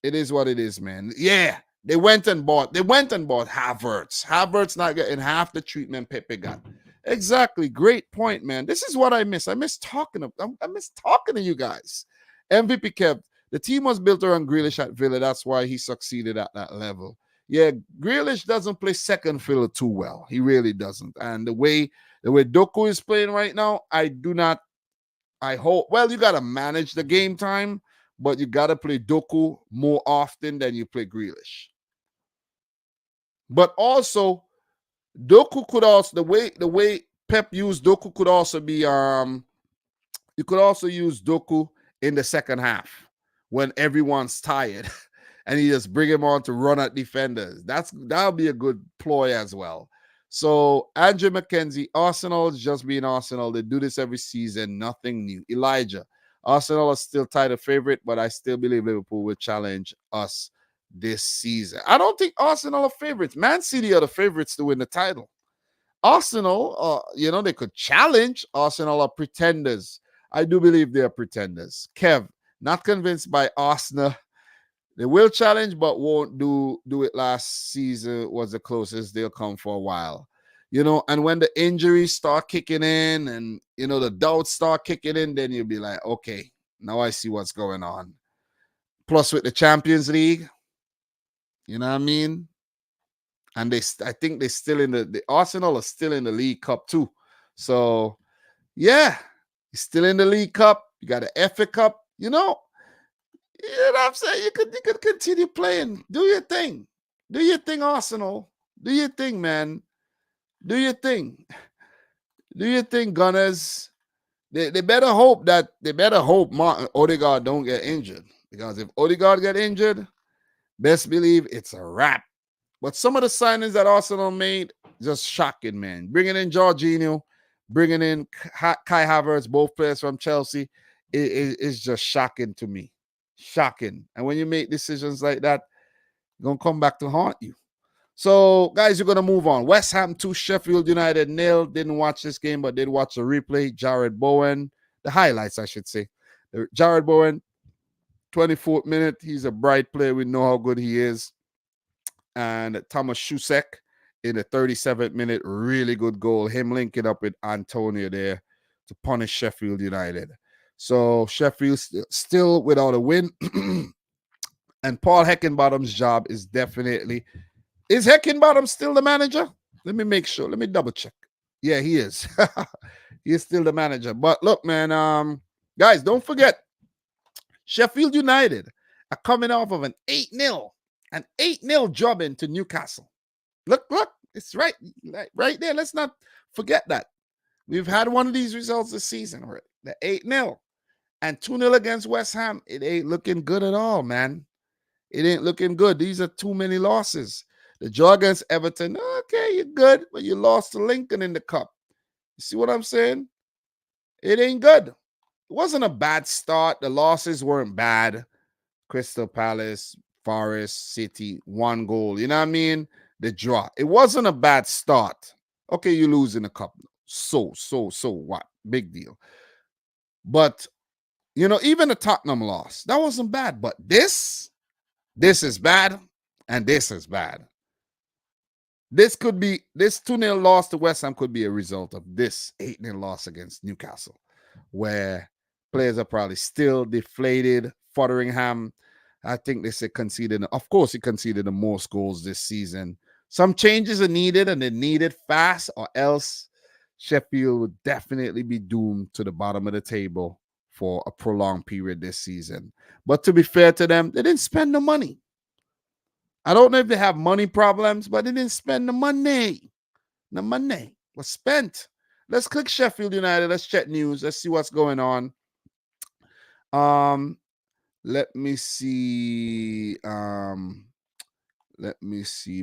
it is what it is, man. Yeah. They went and bought Havertz. Havertz not getting half the treatment Pepe got. Exactly. Great point, man. This is what I miss. I miss talking to you guys. MVP Kev, the team was built around Grealish at Villa. That's why he succeeded at that level. Yeah, Grealish doesn't play second fiddle too well. He really doesn't. And the way Doku is playing right now, you got to manage the game time, but you got to play Doku more often than you play Grealish. But also, Doku could also, the way Pep used Doku could also be, you could also use Doku in the second half when everyone's tired and you just bring him on to run at defenders. That'll be a good ploy as well. So Andrew McKenzie, Arsenal is just being Arsenal. They do this every season, nothing new. Elijah, Arsenal is still title favorite, but I still believe Liverpool will challenge us this season. I don't think Arsenal are favorites. Man City are the favorites to win the title. Arsenal, they could challenge. Arsenal are pretenders. I do believe they are pretenders. Kev, not convinced by Arsenal. They will challenge, but won't do it. Last season was the closest they'll come for a while. And when the injuries start kicking in and, the doubts start kicking in, then you'll be like, okay, now I see what's going on. Plus with the Champions League, you know what I mean? And I think they're still in the Arsenal are still in the League Cup too. So, yeah, You're still in the League Cup. You got the FA Cup. You know what I'm saying? You could continue playing. Do your thing. Do your thing, Arsenal. Do your thing, man. Do your thing. Do your thing, Gunners. They better hope Martin Odegaard don't get injured. Because if Odegaard get injured, best believe it's a wrap. But some of the signings that Arsenal made, just shocking, man. Bringing in Jorginho, bringing in Kai Havertz, both players from Chelsea, it's just shocking to me. Shocking. And when you make decisions like that, it's going to come back to haunt you. So, guys, you're going to move on. West Ham 2, Sheffield United 0. Didn't watch this game, but did watch the replay. Jared Bowen, the highlights, I should say. Jared Bowen, 24th minute. He's a bright player. We know how good he is. And Thomas Shusek in the 37th minute, really good goal. Him linking up with Antonio there to punish Sheffield United. So, Sheffield still without a win. And Paul Heckenbottom's job is definitely... Is Heckenbottom still the manager? Let me make sure. Let me double check. Yeah, he is. He is still the manager. But look, man, guys, don't forget, Sheffield United are coming off of an 8-0 job into Newcastle. Look, it's right there. Let's not forget that. We've had one of these results this season already. The 8-0 and 2-0 against West Ham. It ain't looking good at all, man. It ain't looking good. These are too many losses. The draw against Everton, okay, you're good, but you lost to Lincoln in the cup. You see what I'm saying? It ain't good. It wasn't a bad start. The losses weren't bad. Crystal Palace, Forest, City, 1 goal. You know what I mean? The draw. It wasn't a bad start. Okay, you lose in the cup. So what? Big deal. But, you know, even the Tottenham loss, that wasn't bad. But this is bad, and this is bad. This 2-0 loss to West Ham could be a result of this 8-0 loss against Newcastle, where players are probably still deflated. Fotheringham, I think they said conceded. Of course, he conceded the most goals this season. Some changes are needed, and they're needed fast, or else Sheffield would definitely be doomed to the bottom of the table for a prolonged period this season. But to be fair to them, they didn't spend the money. I don't know if they have money problems, but they didn't spend the money. The money was spent. Let's click Sheffield United. Let's check news. Let's see what's going on. Let me see.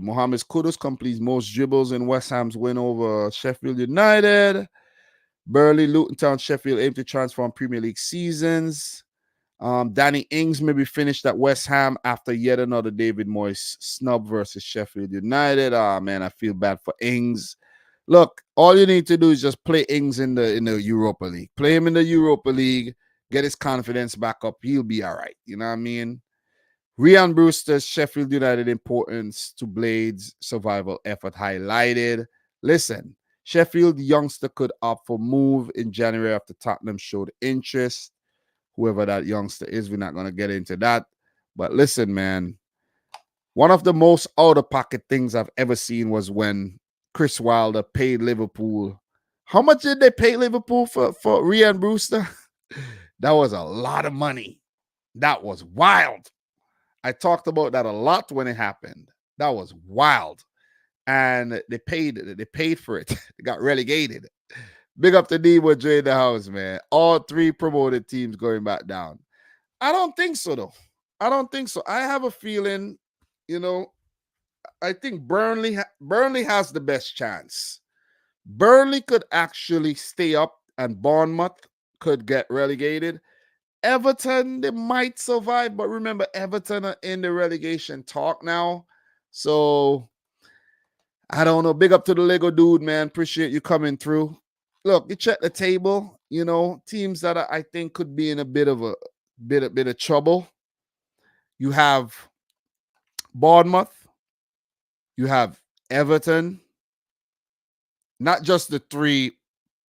Mohamed Kudus completes most dribbles in West Ham's win over Sheffield United. Burnley, Luton Town, Sheffield aim to transform Premier League seasons. Danny Ings maybe finished at West Ham after yet another David Moyes snub versus Sheffield United. Man, I feel bad for Ings. Look, all you need to do is just play Ings in the Europa League. Play him in the Europa League, get his confidence back up. He'll be all right. You know what I mean? Ryan Brewster's Sheffield United importance to Blades' survival effort highlighted. Listen, Sheffield youngster could opt for move in January after Tottenham showed interest. Whoever that youngster is, we're not going to get into that. But listen, man, one of the most out-of-pocket things I've ever seen was when Chris Wilder paid Liverpool. How much did they pay Liverpool for Ryan Brewster? That was a lot of money. That was wild. I talked about that a lot when it happened. That was wild. And they paid for it. They got relegated. Big up to D with Dre in the house, man. All 3 promoted teams going back down. I don't think so, though. I don't think so. I have a feeling, you know, I think Burnley has the best chance. Burnley could actually stay up, and Bournemouth could get relegated. Everton, they might survive, but remember, Everton are in the relegation talk now. So, I don't know. Big up to the Lego dude, man. Appreciate you coming through. Look, you check the table, you know, teams that I think could be in a bit of trouble. You have Bournemouth, you have Everton, not just the 3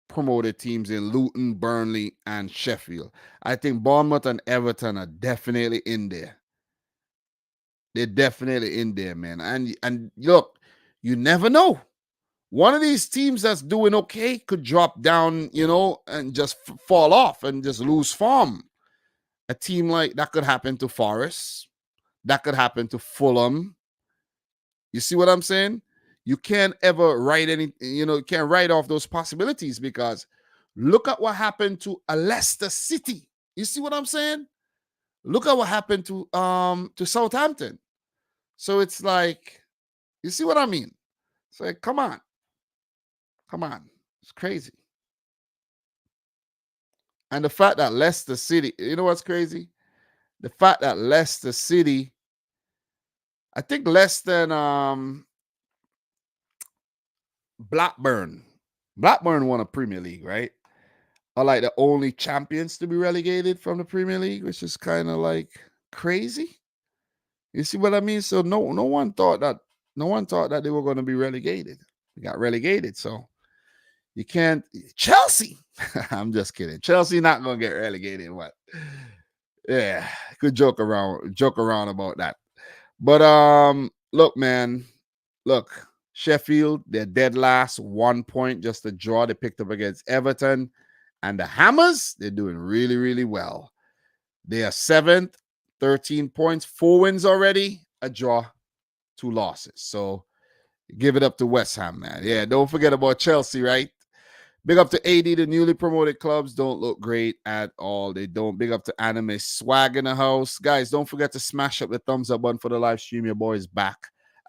promoted teams in Luton, Burnley, and Sheffield. I think Bournemouth and Everton are definitely in there. They're definitely in there, man. And look, you never know. One of these teams that's doing okay could drop down, and just fall off and just lose form. A team like that could happen to Forest. That could happen to Fulham. You see what I'm saying? You can't ever write you can't write off those possibilities, because look at what happened to a Leicester City. You see what I'm saying? Look at what happened to Southampton. So it's like, you see what I mean? It's like, come on. Come on. It's crazy. And the fact that Leicester City, you know what's crazy? The fact that Leicester City, I think less than Blackburn. Blackburn won a Premier League, right? Are like the only champions to be relegated from the Premier League, which is kind of like crazy. You see what I mean? So no one thought that they were going to be relegated. They got relegated, so you can't. Chelsea. I'm just kidding. Chelsea not going to get relegated. What? Yeah, could joke around about that. But look, man, look, Sheffield, they're dead last, 1 point, just a draw they picked up against Everton. And the Hammers, they're doing really, really well. They are 7th, 13 points, 4 wins already, a draw, 2 losses. So give it up to West Ham, man. Yeah, don't forget about Chelsea, right? Big up to AD, the newly promoted clubs don't look great at all. They don't. Big up to Anime Swag in the house. Guys, don't forget to smash up the thumbs up button for the live stream. Your boy is back.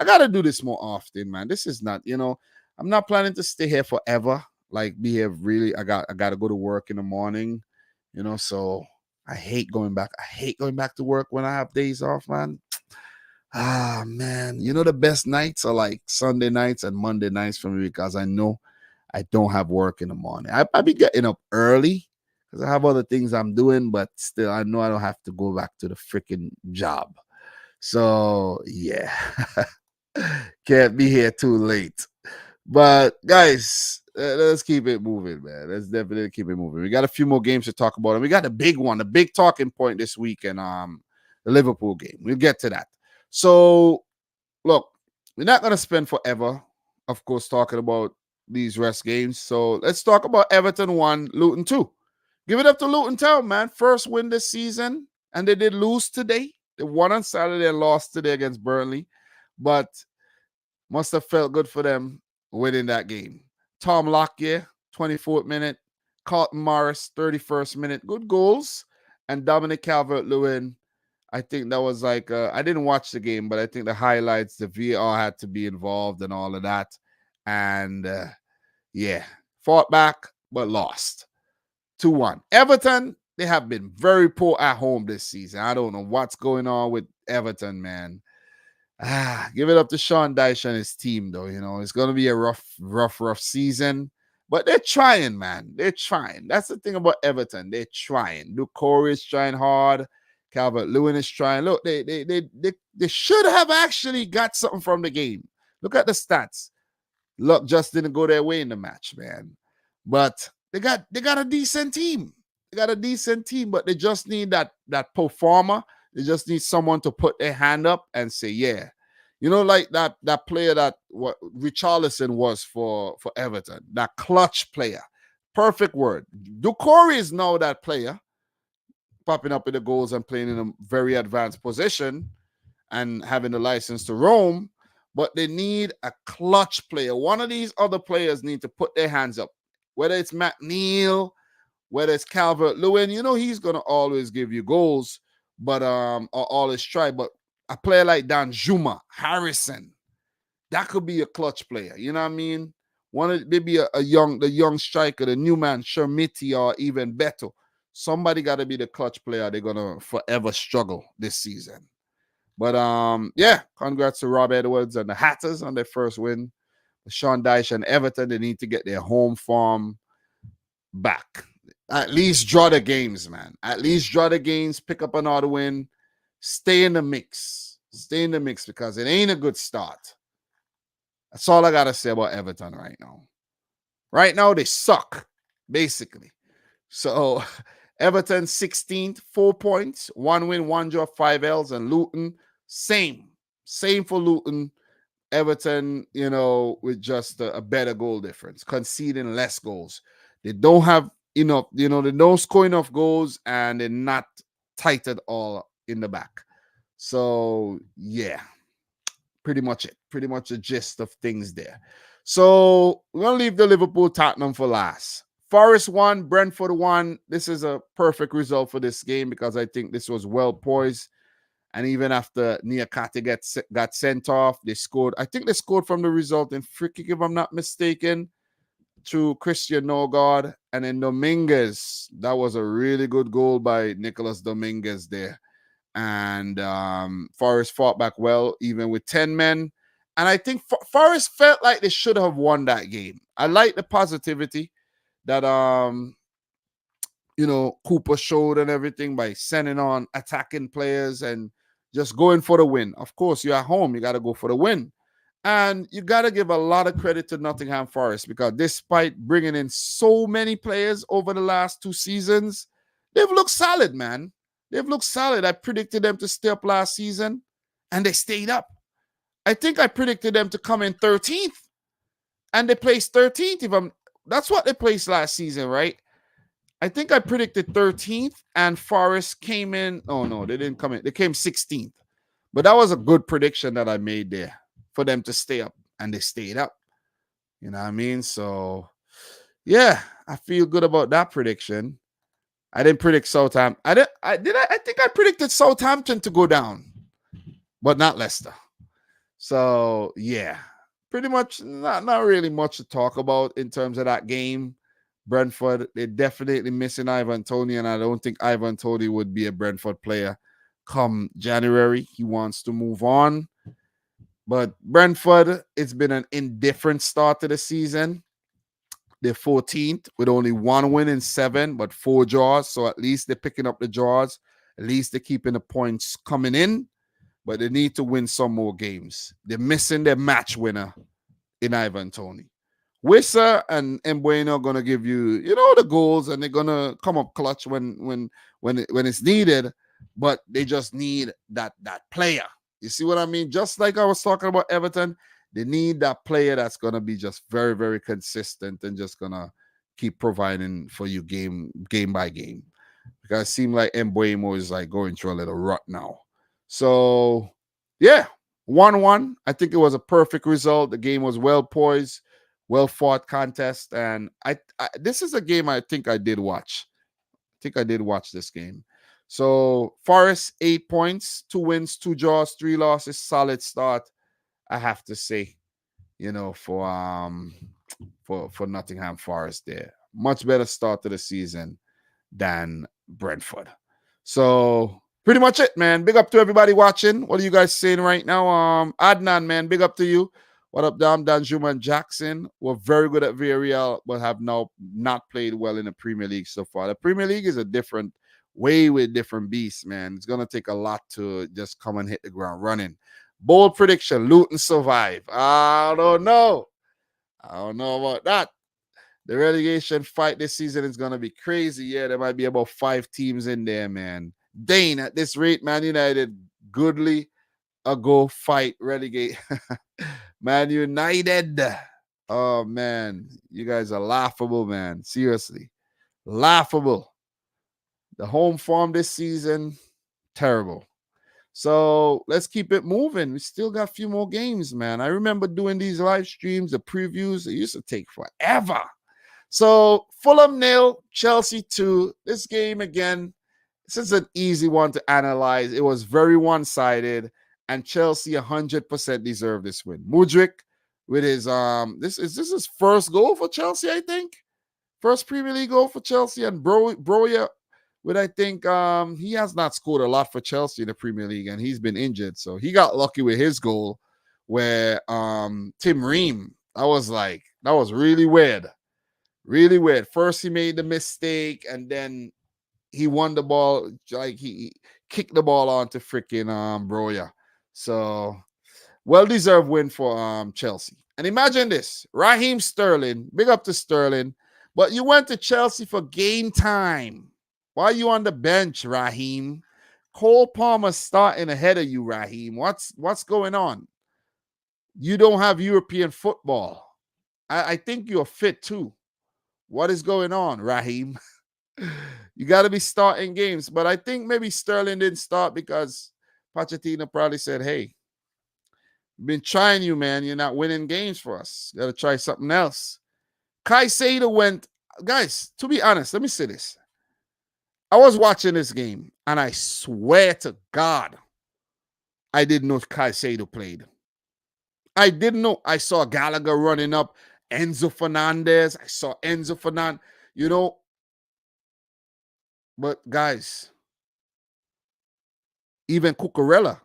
I got to do this more often, man. This is not, I'm not planning to stay here forever. Like, be here really. I got to go to work in the morning, so I hate going back. I hate going back to work when I have days off, man. Ah, man. The best nights are like Sunday nights and Monday nights for me, because I know I don't have work in the morning. I be getting up early because I have other things I'm doing, but still, I know I don't have to go back to the freaking job. So, yeah. Can't be here too late. But, guys, let's keep it moving, man. Let's definitely keep it moving. We got a few more games to talk about, and we got a big one, a big talking point this week, and the Liverpool game. We'll get to that. So, look, we're not going to spend forever, of course, talking about these rest games. So let's talk about Everton 1, Luton 2. Give it up to Luton Town, man. First win this season, and they did lose today. They won on Saturday and lost today against Burnley, but must have felt good for them winning that game. Tom Lockyer, 24th minute. Carlton Morris, 31st minute. Good goals. And Dominic Calvert-Lewin, I think that was like, I didn't watch the game, but I think the highlights, the VAR had to be involved and all of that. And yeah, fought back, but lost 2-1. Everton, they have been very poor at home this season. I don't know what's going on with Everton, man. Give it up to Sean Dyche and his team, though. It's going to be a rough season. But they're trying, man. They're trying. That's the thing about Everton. They're trying. Doucouré is trying hard. Calvert-Lewin is trying. Look, they should have actually got something from the game. Look at the stats. Luck just didn't go their way in the match, man. But they got a decent team. They got a decent team, but they just need that performer. They just need someone to put their hand up and say, yeah. Like that player that what Richarlison was for Everton, that clutch player. Perfect word. Doucouré is now that player, popping up in the goals and playing in a very advanced position and having the license to roam. But they need a clutch player. One of these other players need to put their hands up. Whether it's McNeil, whether it's Calvert-Lewin, he's going to always give you goals, but or always try. But a player like Dan Juma, Harrison, that could be a clutch player. You know what I mean? Maybe the young striker, the new man, Shermiti, or even Beto. Somebody got to be the clutch player. They're going to forever struggle this season. But yeah, congrats to Rob Edwards and the Hatters on their first win. Sean Dyche and Everton, they need to get their home form back. At least draw the games, man. At least draw the games, pick up another win, stay in the mix. Stay in the mix, because it ain't a good start. That's all I got to say about Everton right now. Right now, they suck, basically. So Everton 16th, 4 points, 1 win, 1 draw, 5 L's, and Luton, same for Luton, Everton, with just a better goal difference, conceding less goals. They don't have enough, they don't score enough goals, and they're not tight at all in the back. So, yeah, pretty much it. Pretty much the gist of things there. So, we're going to leave the Liverpool Tottenham for last. Forest won, Brentford won. This is a perfect result for this game because I think this was well poised. And even after Newcastle got sent off, they scored. I think they scored from the result in free kick, if I'm not mistaken, to Christian Norgard. And then Dominguez, that was a really good goal by Nicholas Dominguez there. And Forest fought back well, even with 10 men. And I think Forest felt like they should have won that game. I like the positivity that Cooper showed and everything by sending on attacking players and just going for the win. Of course, you're at home, you got to go for the win. And you got to give a lot of credit to Nottingham Forest because despite bringing in so many players over the last 2 seasons, they've looked solid, man. They've looked solid. I predicted them to stay up last season, and they stayed up. I think I predicted them to come in 13th, and they placed 13th. That's what they placed last season, right? I think I predicted 13th, and Forest came in. Oh, no, they didn't come in. They came 16th. But that was a good prediction that I made there for them to stay up, and they stayed up. You know what I mean? So, yeah, I feel good about that prediction. I didn't predict Southampton. I think I predicted Southampton to go down, but not Leicester. So, yeah, pretty much not really much to talk about in terms of that game. Brentford, they're definitely missing Ivan Toney, and I don't think Ivan Toney would be a Brentford player come January. He wants to move on. But Brentford, it's been an indifferent start to the season. They're 14th with only 1 win in 7, but 4 draws. So at least they're picking up the draws. At least they're keeping the points coming in. But they need to win some more games. They're missing their match winner in Ivan Toney. Wissa and Mbueno are gonna give you, the goals, and they're gonna come up clutch when it's needed. But they just need that player. You see what I mean? Just like I was talking about Everton, they need that player that's gonna be just very, very consistent and just gonna keep providing for you game by game. Because it seems like Mbueno is like going through a little rut now. So yeah, 1-1. I think it was a perfect result. The game was well poised, well fought contest, and I this is a game I think I did watch. I think I did watch this game. So Forest 8 points, 2 wins, 2 draws, 3 losses, solid start. I have to say, for Nottingham Forest there, much better start to the season than Brentford. So pretty much it, man. Big up to everybody watching. What are you guys saying right now? Adnan, man, big up to you. What up, Dom, Danjuma, and Jackson? We're very good at Villarreal, but have now not played well in the Premier League so far. The Premier League is a different, way different beast, man. It's going to take a lot to just come and hit the ground running. Bold prediction, Luton survive. I don't know about that. The relegation fight this season is going to be crazy. Yeah, there might be about 5 teams in there, man. Dane, at this rate, Man United, goodly a go fight relegate. Man United. Oh, man. You guys are laughable, man. Seriously. Laughable. The home form this season, terrible. So let's keep it moving. We still got a few more games, man. I remember doing these live streams, the previews. It used to take forever. So Fulham 0, Chelsea 2. This game, again, this is an easy one to analyze. It was very one-sided, and Chelsea 100% deserved this win. Mudryk with his this is his first goal for Chelsea, I think. First Premier League goal for Chelsea, and Broya with, I think, he has not scored a lot for Chelsea in the Premier League, and he's been injured. So he got lucky with his goal where Tim Ream, that was really weird. Really weird. First he made the mistake, and then he won the ball, like he kicked the ball onto freaking Broya. So well-deserved win for Chelsea. And imagine this, Raheem Sterling, big up to Sterling, but you went to Chelsea for game time. Why are you on the bench, Raheem? Cole Palmer starting ahead of you, Raheem. What's going on? You don't have European football. I think you're fit too. What is going on, Raheem? You got to be starting games. But I think maybe Sterling didn't start because Pochettino probably said, hey, we've been trying you, man. You're not winning games for us. Got to try something else. Caicedo went, guys, to be honest, let me say this. I was watching this game, and I swear to God, I didn't know Caicedo played. I didn't know. I saw Gallagher running up, Enzo Fernandez. I saw Enzo Fernandez, But guys, even Cucurella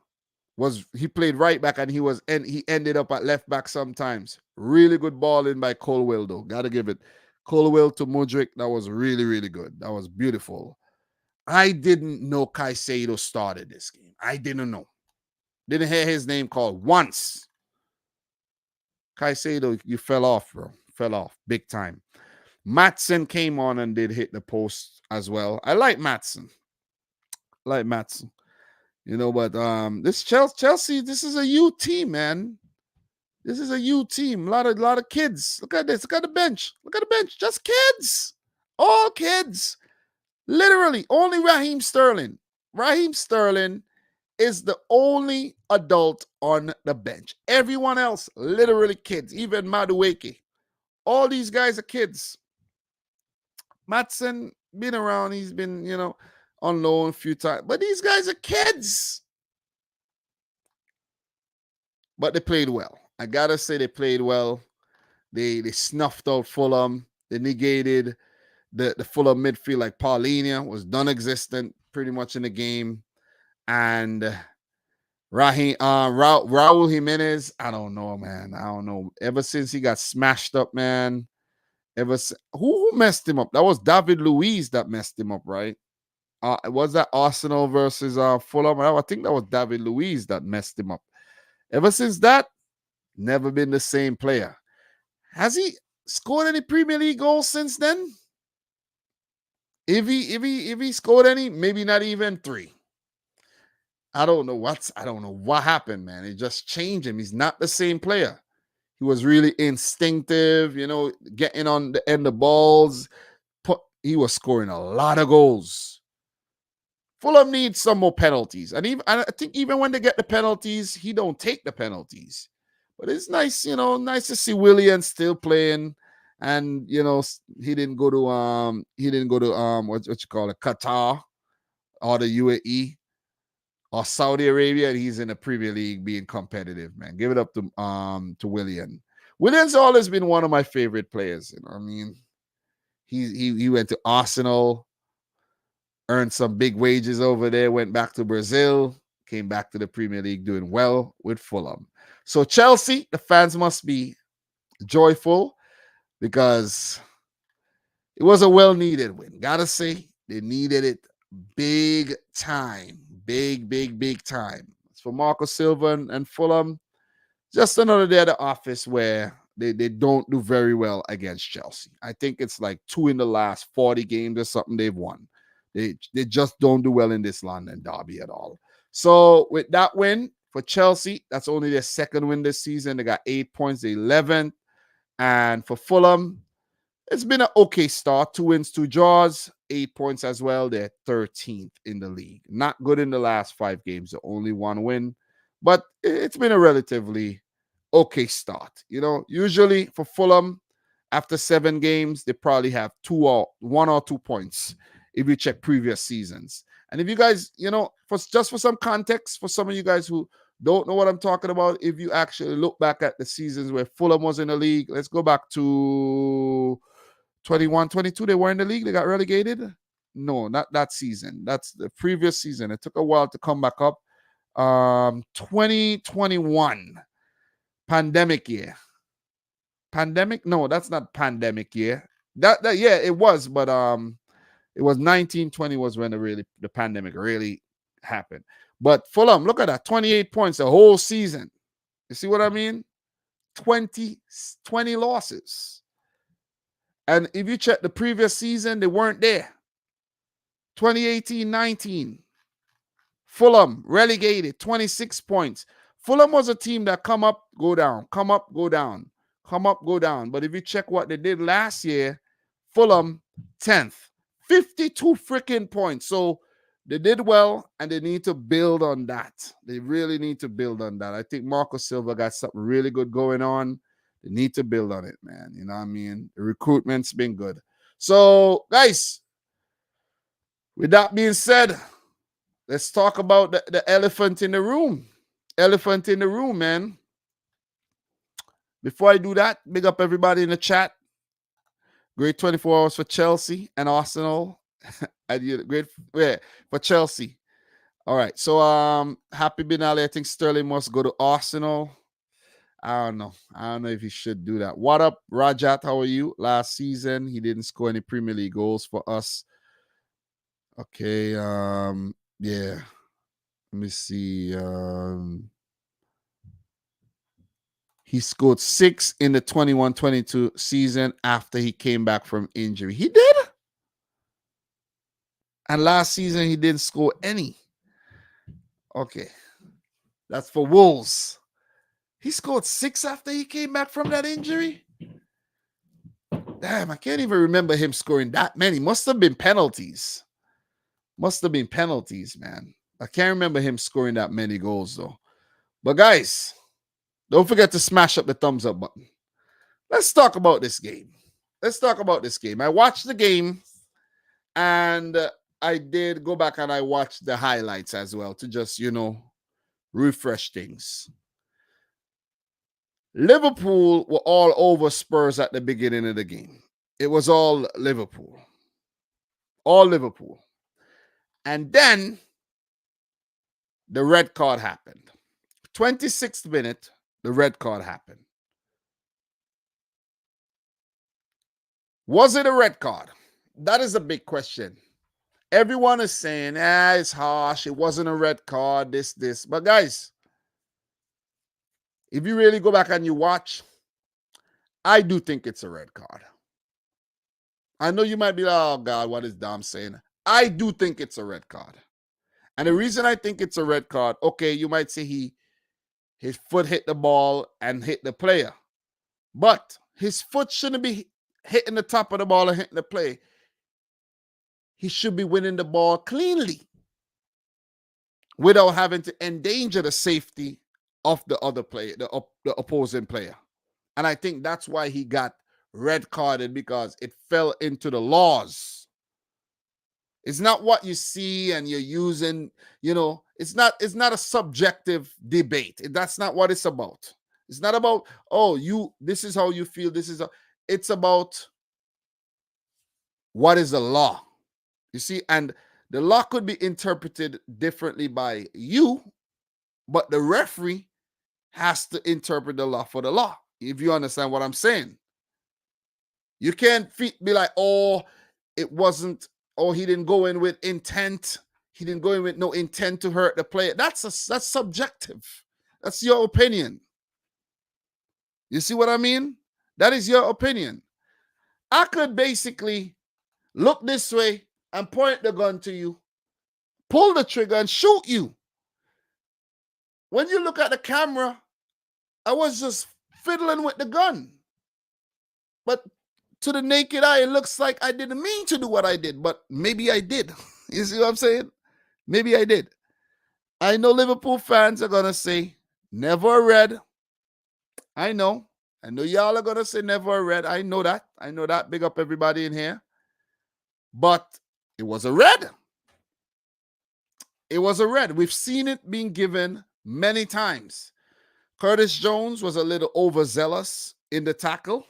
he played right back, and he ended up at left back sometimes. Really good balling by Colwell, though. Gotta give it. Colwell to Mudryk. That was really, really good. That was beautiful. I didn't know Caicedo started this game. I didn't know. Didn't hear his name called once. Caicedo, you fell off, bro. Fell off big time. Maatsen came on and did hit the post as well. I like Maatsen. But this Chelsea, this is a youth team, man. This is a youth team. A lot of kids. Look at this. Look at the bench. Just kids. All kids. Literally, only Raheem Sterling. Raheem Sterling is the only adult on the bench. Everyone else, literally kids. Even Madueke. All these guys are kids. Maatsen been around. He's been, on loan a few times. But these guys are kids. But they played well. I gotta say they played well. They snuffed out Fulham. They negated the Fulham midfield, like Paulinia was non-existent pretty much in the game. And Raul Jimenez, I don't know, man. I don't know. Ever since he got smashed up, man. Who messed him up? That was David Luiz that messed him up, right? Was that Arsenal versus Fulham? I think that was David Luiz that messed him up. Ever since that, never been the same player. Has he scored any Premier League goals since then? If he scored any, maybe not even 3. I don't know what happened, man. It just changed him. He's not the same player. He was really instinctive, getting on the end of balls. He was scoring a lot of goals. Fulham needs some more penalties. And I think even when they get the penalties, he don't take the penalties. But it's nice, nice to see Willian still playing. And he didn't go to what you call it, Qatar or the UAE or Saudi Arabia. And he's in the Premier League being competitive, man. Give it up to Willian. Willian's always been one of my favorite players. I mean, he went to Arsenal, earned some big wages over there, went back to Brazil, came back to the Premier League doing well with Fulham. So Chelsea, the fans must be joyful because it was a well-needed win. Gotta say, they needed it big time. Big time. For Marco Silva and Fulham, just another day at the office where they don't do very well against Chelsea. I think it's like 2 in the last 40 games or something they've won. They just don't do well in this London derby at all. So with that win for Chelsea, that's only their second win this season. They got 8 points, 11th. And for Fulham, it's been an okay start. 2 wins, 2 draws, 8 points as well. They're 13th in the league. Not good in the last 5 games. Only 1 win. But it's been a relatively okay start. Usually for Fulham, after 7 games, they probably have 1 or 2 points if you check previous seasons. And if you guys, for some context, for some of you guys who don't know what I'm talking about, if you actually look back at the seasons where Fulham was in the league, let's go back to 21, 22, they were in the league. They got relegated. No, not that season. That's the previous season. It took a while to come back up. 2021, pandemic year. Pandemic? No, that's not pandemic year. That yeah, it was, but it was 1920 was when the pandemic really happened. But Fulham, look at that, 28 points the whole season. You see what I mean? 20 losses. And if you check the previous season, they weren't there. 2018-19, Fulham relegated, 26 points. Fulham was a team that come up, go down, come up, go down, come up, go down. But if you check what they did last year, Fulham 10th, 52 freaking points. So they did well, and they need to build on that. They really need to build on that. I think Marco Silva got something really good going on. They need to build on it, man. You know what I mean? The recruitment's been good. So, guys, with that being said, let's talk about the elephant in the room. Elephant in the room, man. Before I do that, big up everybody in the chat. Great 24 hours for Chelsea and Arsenal. Great for Chelsea. All right. So Happy Binali. I think Sterling must go to Arsenal. I don't know if he should do that. What up, Rajat? How are you? Last season, he didn't score any Premier League goals for us. Okay. Yeah. Let me see. He scored 6 in the 21-22 season after he came back from injury. He did? And last season, he didn't score any. Okay. That's for Wolves. He scored 6 after he came back from that injury? Damn, I can't even remember him scoring that many. Must have been penalties. Must have been penalties, man. I can't remember him scoring that many goals, though. But, guys, don't forget to smash up the thumbs up button. Let's talk about this game. I watched the game, and I did go back and I watched the highlights as well to just, refresh things. Liverpool were all over Spurs at the beginning of the game. It was all Liverpool. All Liverpool. And then the red card happened. 26th minute, the red card happened. Was it a red card? That is a big question. Everyone is saying, it's harsh. It wasn't a red card, this. But guys, if you really go back and you watch, I do think it's a red card. I know you might be like, oh, God, what is Dom saying? I do think it's a red card. And the reason I think it's a red card, okay, you might say his foot hit the ball and hit the player. But his foot shouldn't be hitting the top of the ball and hitting the play. He should be winning the ball cleanly without having to endanger the safety of the other player, the opposing player. And I think that's why he got red carded, because it fell into the laws. It's not what you see and you're using, it's not a subjective debate. That's not what it's about. It's not about, this is how you feel. It's about what is the law. You see, and the law could be interpreted differently by you, but the referee has to interpret the law for the law, if you understand what I'm saying. You can't be like, it wasn't, he didn't go in with intent. He didn't go in with no intent to hurt the player. That's subjective. That's your opinion. You see what I mean? That is your opinion. I could basically look this way and point the gun to you, pull the trigger and shoot you. When you look at the camera, I was just fiddling with the gun. But to the naked eye, it looks like I didn't mean to do what I did, but maybe I did. You see what I'm saying? Maybe I did. I know Liverpool fans are going to say, never a red. I know y'all are going to say never a red. I know that. Big up everybody in here. But it was a red. It was a red. We've seen it being given many times. Curtis Jones was a little overzealous in the tackle.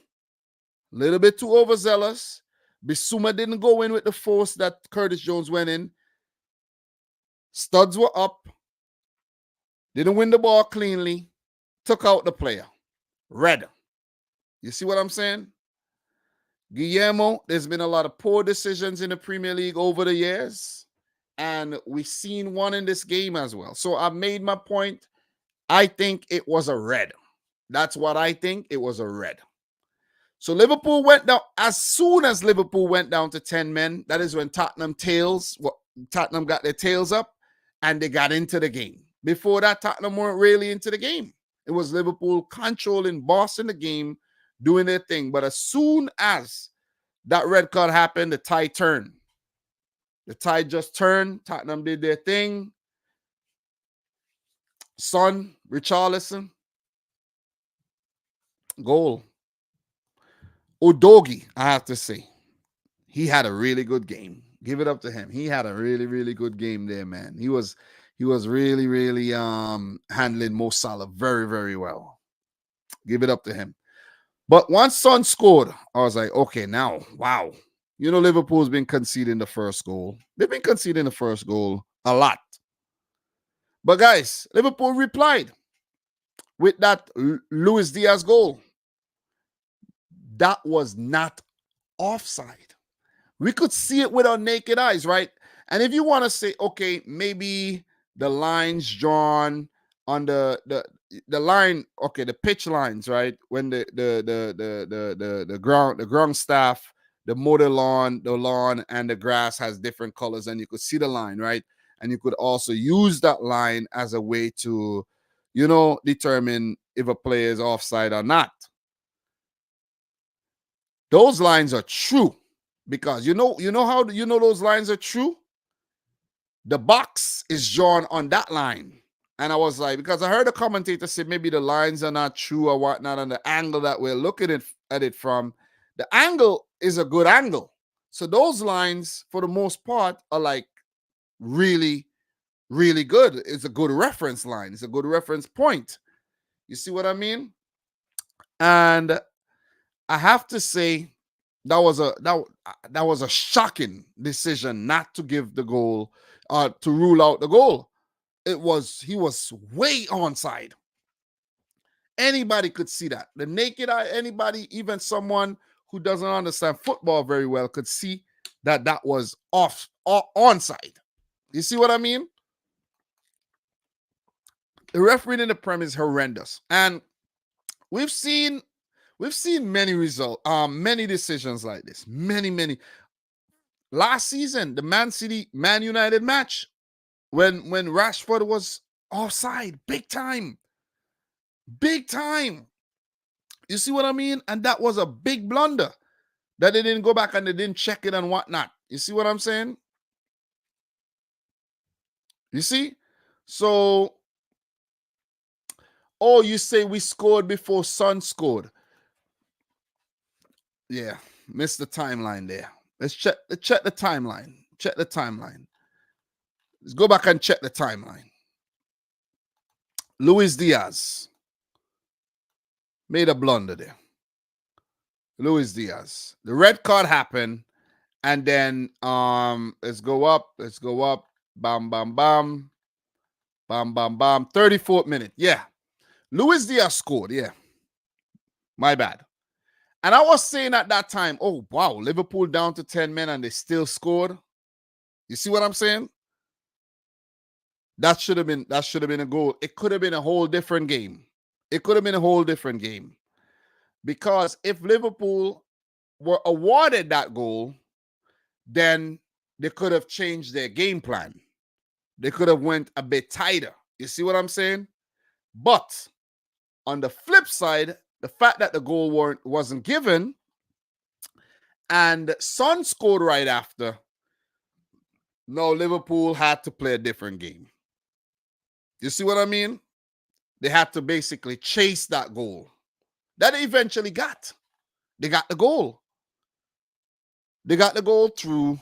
A little bit too overzealous. Bissouma didn't go in with the force that Curtis Jones went in. Studs were up. Didn't win the ball cleanly. Took out the player. Red. You see what I'm saying? Guillermo, there's been a lot of poor decisions in the Premier League over the years. And we've seen one in this game as well. So I made my point. I think it was a red. That's what I think. It was a red. So Liverpool went down. As soon as Liverpool went down to 10 men, that is when Tottenham got their tails up and they got into the game. Before that, Tottenham weren't really into the game. It was Liverpool controlling, bossing the game, doing their thing. But as soon as that red card happened, the tide turned. The tide just turned. Tottenham did their thing. Son, Richarlison, goal. Udogie, I have to say, he had a really good game. Give it up to him. He had a really, really good game there, man. He was really, really handling Mo Salah very, very well. Give it up to him. But once Son scored, I was like, okay, now, wow. You know, Liverpool's been conceding the first goal. They've been conceding the first goal a lot. But guys, Liverpool replied with that Luis Diaz goal. That was not offside. We could see it with our naked eyes, right? And if you want to say, okay, maybe the lines drawn on the line, okay, the pitch lines, right? When the ground staff, the motor lawn, the lawn, and the grass has different colors, and you could see the line, right? And you could also use that line as a way to, you know, determine if a player is offside or not. Those lines are true because you know how you know those lines are true? The box is drawn on that line. And I was like, because I heard a commentator say maybe the lines are not true or whatnot, and the angle that we're looking at it from, the angle is a good angle. So those lines, for the most part, are like really, really good. It's a good reference line. It's a good reference point. You see what I mean? And I have to say that was a shocking decision not to give the goal, to rule out the goal. He was way onside. Anybody could see that. The naked eye, anybody, even someone who doesn't understand football very well, could see that was onside. You see what I mean? The refereeing in the Prem is horrendous, and we've seen many many decisions like this. Many. Last season, the Man United match, when Rashford was offside, big time. You see what I mean? And that was a big blunder that they didn't go back and they didn't check it and whatnot. You see what I'm saying? You see? So, you say we scored before Son scored. Yeah, missed the timeline there. Let's check the timeline. Check the timeline. Let's go back and check the timeline. Luis Diaz made a blunder there. Luis Diaz. The red card happened, and then let's go up. Bam, bam, bam. Bam, bam, bam. 34th minute. Yeah. Luis Diaz scored. Yeah. My bad. And I was saying at that time, oh, wow, Liverpool down to 10 men and they still scored. You see what I'm saying? That should have been a goal. It could have been a whole different game. Because if Liverpool were awarded that goal, then they could have changed their game plan. They could have went a bit tighter. You see what I'm saying? But on the flip side, the fact that the goal wasn't given and Son scored right after, no, Liverpool had to play a different game. You see what I mean? They had to basically chase that goal that they eventually got. They got the goal. They got the goal through,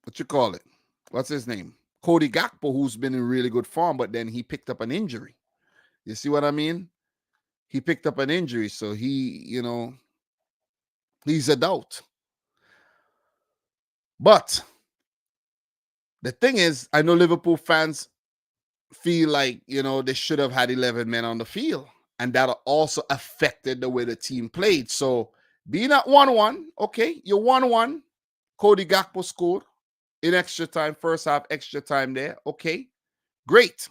what you call it? What's his name? Cody Gakpo, who's been in really good form, but then he picked up an injury. You see what I mean? He picked up an injury, so he's a doubt. But the thing is, I know Liverpool fans feel like, they should have had 11 men on the field. And that also affected the way the team played. So being at 1-1, okay, you're 1-1. Cody Gakpo scored in extra time, first half, extra time there. Okay, great.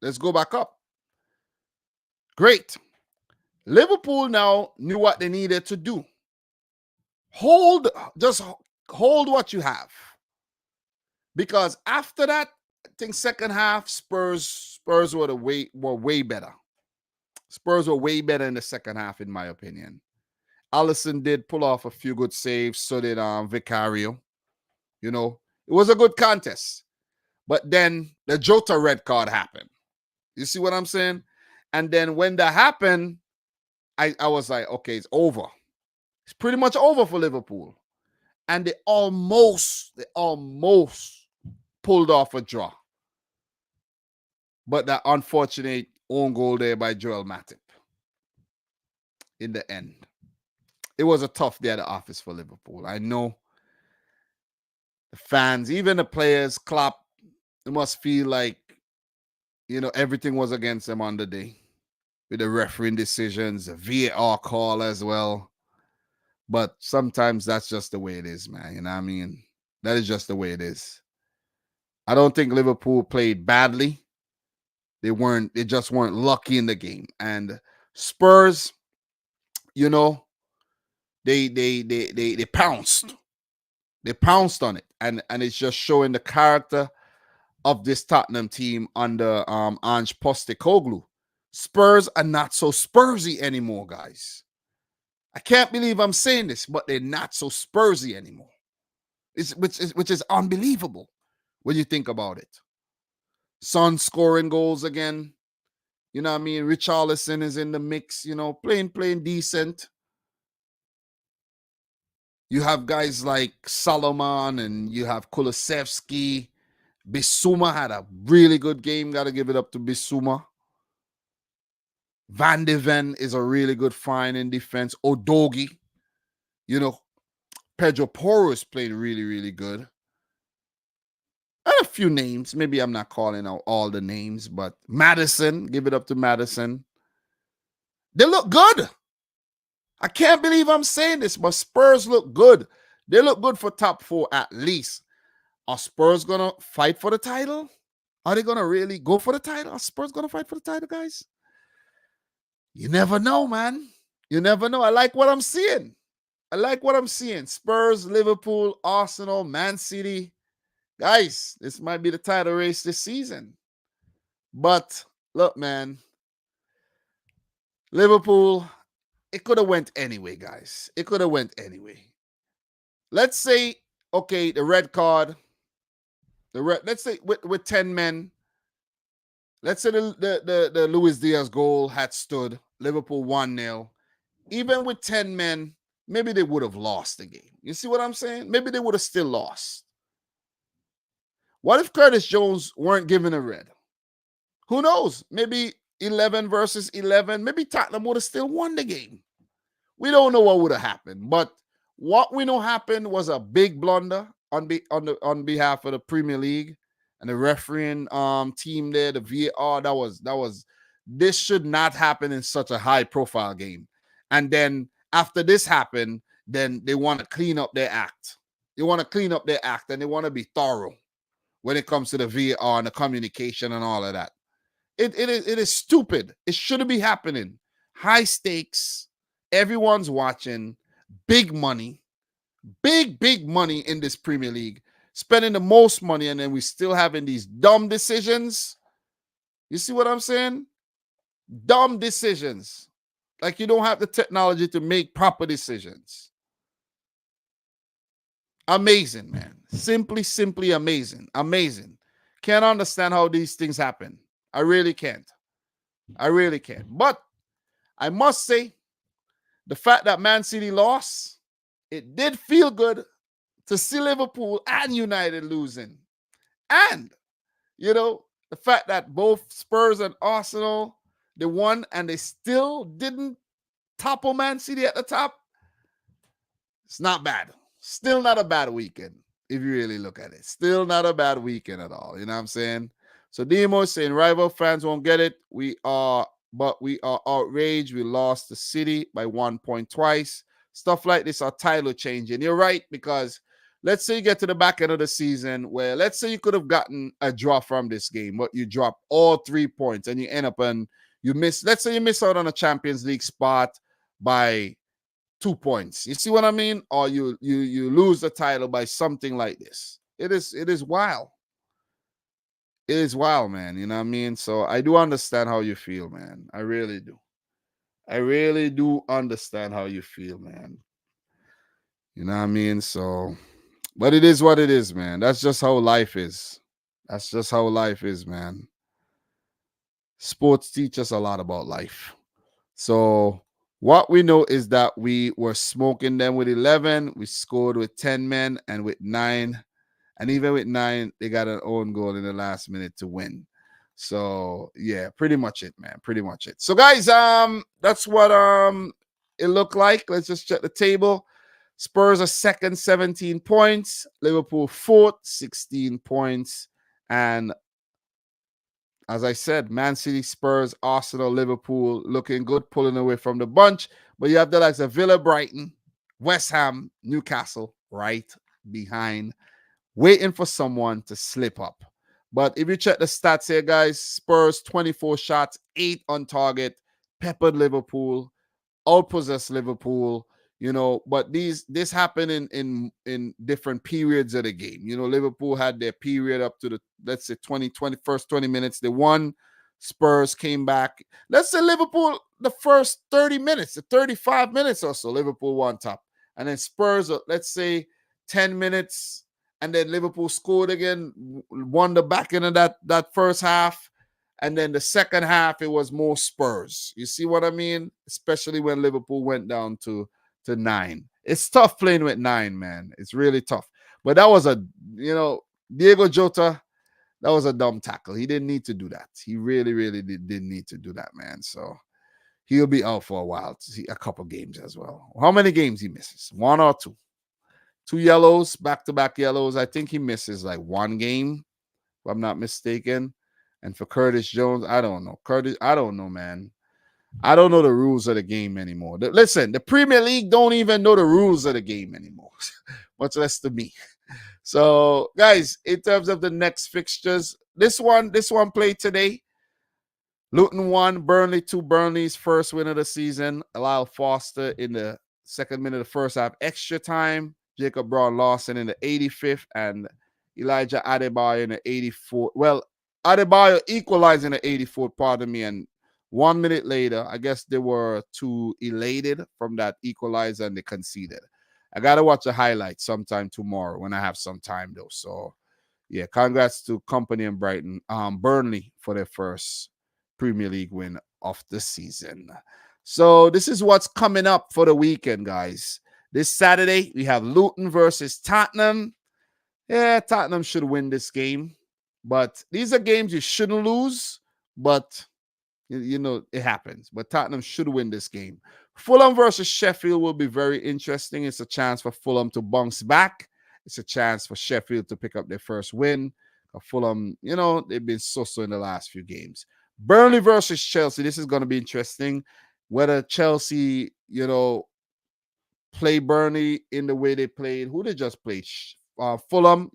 Let's go back up. Great. Liverpool now knew what they needed to do. Just hold what you have. Because after that, think second half, Spurs were way better. Spurs were way better in the second half, in my opinion. Alisson did pull off a few good saves, so did Vicario. You know, it was a good contest. But then the Jota red card happened. You see what I'm saying? And then when that happened, I was like, okay, it's over. It's pretty much over for Liverpool. And they almost pulled off a draw. But that unfortunate own goal there by Joel Matip in the end. It was a tough day at the office for Liverpool. I know the fans, even the players, Klopp, they must feel like, you know, everything was against them on the day. With the refereeing decisions, the VAR call as well. But sometimes that's just the way it is, man. You know what I mean? That is just the way it is. I don't think Liverpool played badly. They just weren't lucky in the game. And Spurs, you know, they pounced. They pounced on it. And it's just showing the character of this Tottenham team under Ange Postecoglou. Spurs are not so Spursy anymore, guys. I can't believe I'm saying this, but they're not so Spursy anymore. Which is unbelievable when you think about it. Son scoring goals again. You know what I mean? Richarlison is in the mix, you know, playing decent. You have guys like Solomon and you have Kulusevski. Bissouma had a really good game. Got to give it up to Bissouma. Van de Ven is a really good find in defense. Odogi, you know, Pedro Porro is playing really, really good. And a few names. Maybe I'm not calling out all the names, but Madison, give it up to Madison. They look good. I can't believe I'm saying this, but Spurs look good. They look good for top 4 at least. Are Spurs going to fight for the title? Are they going to really go for the title? Are Spurs going to fight for the title, guys? You never know, man. You never know. I like what I'm seeing. Spurs, Liverpool, Arsenal, Man City. Guys, this might be the title race this season. But look, man. Liverpool, it could have went anyway, guys. It could have went anyway. Let's say, okay, the red card. Let's say with 10 men. Let's say the Luis Diaz goal had stood. Liverpool 1-0. Even with 10 men, maybe they would have lost the game. You see what I'm saying? Maybe they would have still lost. What if Curtis Jones weren't given a red? Who knows? Maybe 11 versus 11. Maybe Tottenham would have still won the game. We don't know what would have happened. But what we know happened was a big blunder on behalf of the Premier League and the refereeing team there, the VAR. This should not happen in such a high-profile game. And then after this happened, then they want to clean up their act. They want to clean up their act, and they want to be thorough when it comes to the VAR and the communication and all of that. It is stupid. It shouldn't be happening. High stakes. Everyone's watching. Big money. Big money in this Premier League. Spending the most money, and then we still having these dumb decisions. You see what I'm saying? Dumb decisions. Like you don't have the technology to make proper decisions. Amazing, man. Simply amazing. Amazing. Can't understand how these things happen. I really can't. But I must say, the fact that Man City lost, it did feel good to see Liverpool and United losing. And, you know, the fact that both Spurs and Arsenal, they won and they still didn't topple Man City at the top. It's not bad. Still not a bad weekend, if you really look at it. Still not a bad weekend at all. You know what I'm saying? So Demo is saying rival fans won't get it. We are outraged. We lost the City by 1 point twice. Stuff like this are title changing. You're right, because let's say you get to the back end of the season where let's say you could have gotten a draw from this game, but you drop all 3 points and you end up and let's say you miss out on a Champions League spot by 2 points. You see what I mean? Or you lose the title by something like this. It is wild. it is wild, man. You know what I mean? So I do understand how you feel, man. I really do. I really do understand how you feel, man. You know what I mean? So, but it is what it is, man. That's just how life is. That's just how life is, man. Sports teach us a lot about life. So, what we know is that we were smoking them with 11. We scored with 10 men and with 9. And even with 9, they got an own goal in the last minute to win. So, yeah, pretty much it, man. Pretty much it. So, guys, that's what it looked like. Let's just check the table. Spurs are second, 17 points. Liverpool fourth, 16 points. And as I said, Man City, Spurs, Arsenal, Liverpool looking good, pulling away from the bunch. But you have the likes of Villa, Brighton, West Ham, Newcastle right behind, waiting for someone to slip up. But if you check the stats here, guys, Spurs 24 shots, 8 on target, peppered Liverpool, outpossessed Liverpool, but this happened in different periods of the game. Liverpool had their period up to the, let's say, 20 minutes. They won. Spurs came back. Let's say Liverpool, the first 30 minutes, the 35 minutes or so, Liverpool won top. And then Spurs, let's say 10 minutes, and then Liverpool scored again, won the back end of that first half. And then the second half, it was more Spurs. You see what I mean? Especially when Liverpool went down to 9. It's tough playing with 9, man. It's really tough. But that was Diego Jota, that was a dumb tackle. He didn't need to do that. He really, really didn't need to do that, man. So he'll be out for a while, a couple games as well. How many games he misses? 1 or 2? 2 yellows, back-to-back yellows. I think he misses like 1 game, if I'm not mistaken. And for Curtis Jones, I don't know. I don't know, man. I don't know the rules of the game anymore. Listen, the Premier League don't even know the rules of the game anymore, much less to me. So, guys, in terms of the next fixtures, this one played today. Luton 1, Burnley 2. Burnley's first win of the season. Lyle Foster in the second minute of the first half, extra time. Jacob Brown-Lawson in the 85th, and Elijah Adebayo in the 84th. Well, Adebayo equalizing the 84th, pardon me, and 1 minute later, I guess they were too elated from that equalizer and they conceded. I got to watch the highlights sometime tomorrow when I have some time, though. So, yeah, congrats to Company and Brighton, Burnley for their first Premier League win of the season. So this is what's coming up for the weekend, guys. This Saturday, we have Luton versus Tottenham. Yeah, Tottenham should win this game. But these are games you shouldn't lose, but it happens. But Tottenham should win this game. Fulham versus Sheffield will be very interesting. It's a chance for Fulham to bounce back. It's a chance for Sheffield to pick up their first win. Fulham, they've been so-so in the last few games. Burnley versus Chelsea. This is going to be interesting. Whether Chelsea, play Burnley in the way they played. Who they just played? Fulham,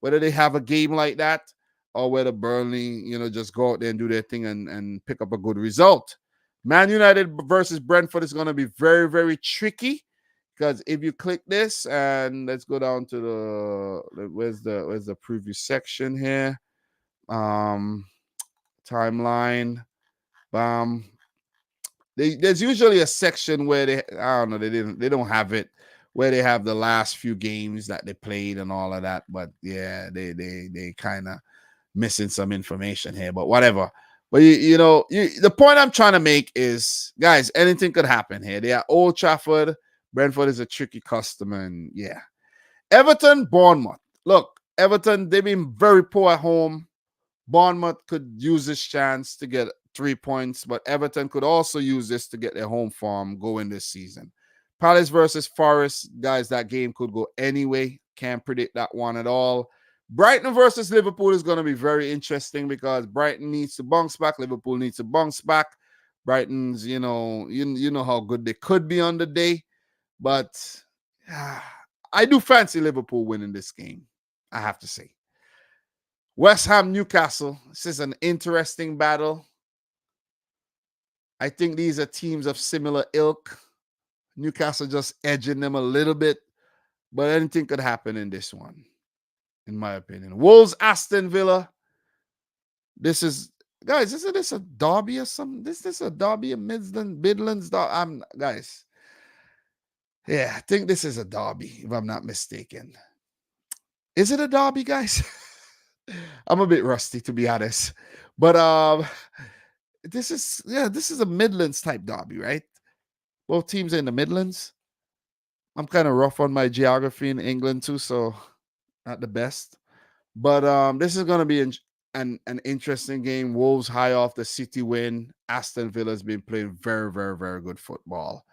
whether they have a game like that or whether Burnley, just go out there and do their thing and pick up a good result. Man United versus Brentford is going to be very, very tricky because if you click this and let's go down to where's the preview section here? Timeline. There's usually a section where they don't have it, where they have the last few games that they played and all of that. But yeah, they kind of missing some information here, but whatever. But the point I'm trying to make is, guys, anything could happen here. They are Old Trafford. Brentford is a tricky customer, and yeah. Everton, Bournemouth. Look, Everton, they've been very poor at home. Bournemouth could use this chance to get 3 points, but Everton could also use this to get their home form going this season. Palace versus Forest, guys, that game could go anyway. Can't predict that one at all. Brighton versus Liverpool is going to be very interesting because Brighton needs to bounce back. Liverpool needs to bounce back. Brighton's, you know how good they could be on the day. But I do fancy Liverpool winning this game, I have to say. West Ham, Newcastle. This is an interesting battle. I think these are teams of similar ilk. Newcastle just edging them a little bit, but anything could happen in this one, in my opinion. Wolves, Aston Villa. This is, guys, isn't this a derby or something? This is a derby of Midlands. Guys. Yeah, I think this is a derby, if I'm not mistaken. Is it a derby, guys? I'm a bit rusty, to be honest. But this is a Midlands type derby, right? Both teams are in the Midlands. I'm kind of rough on my geography in England too, so not the best. But this is going to be an interesting game. Wolves high off the City win. Aston Villa's been playing very, very, very good football.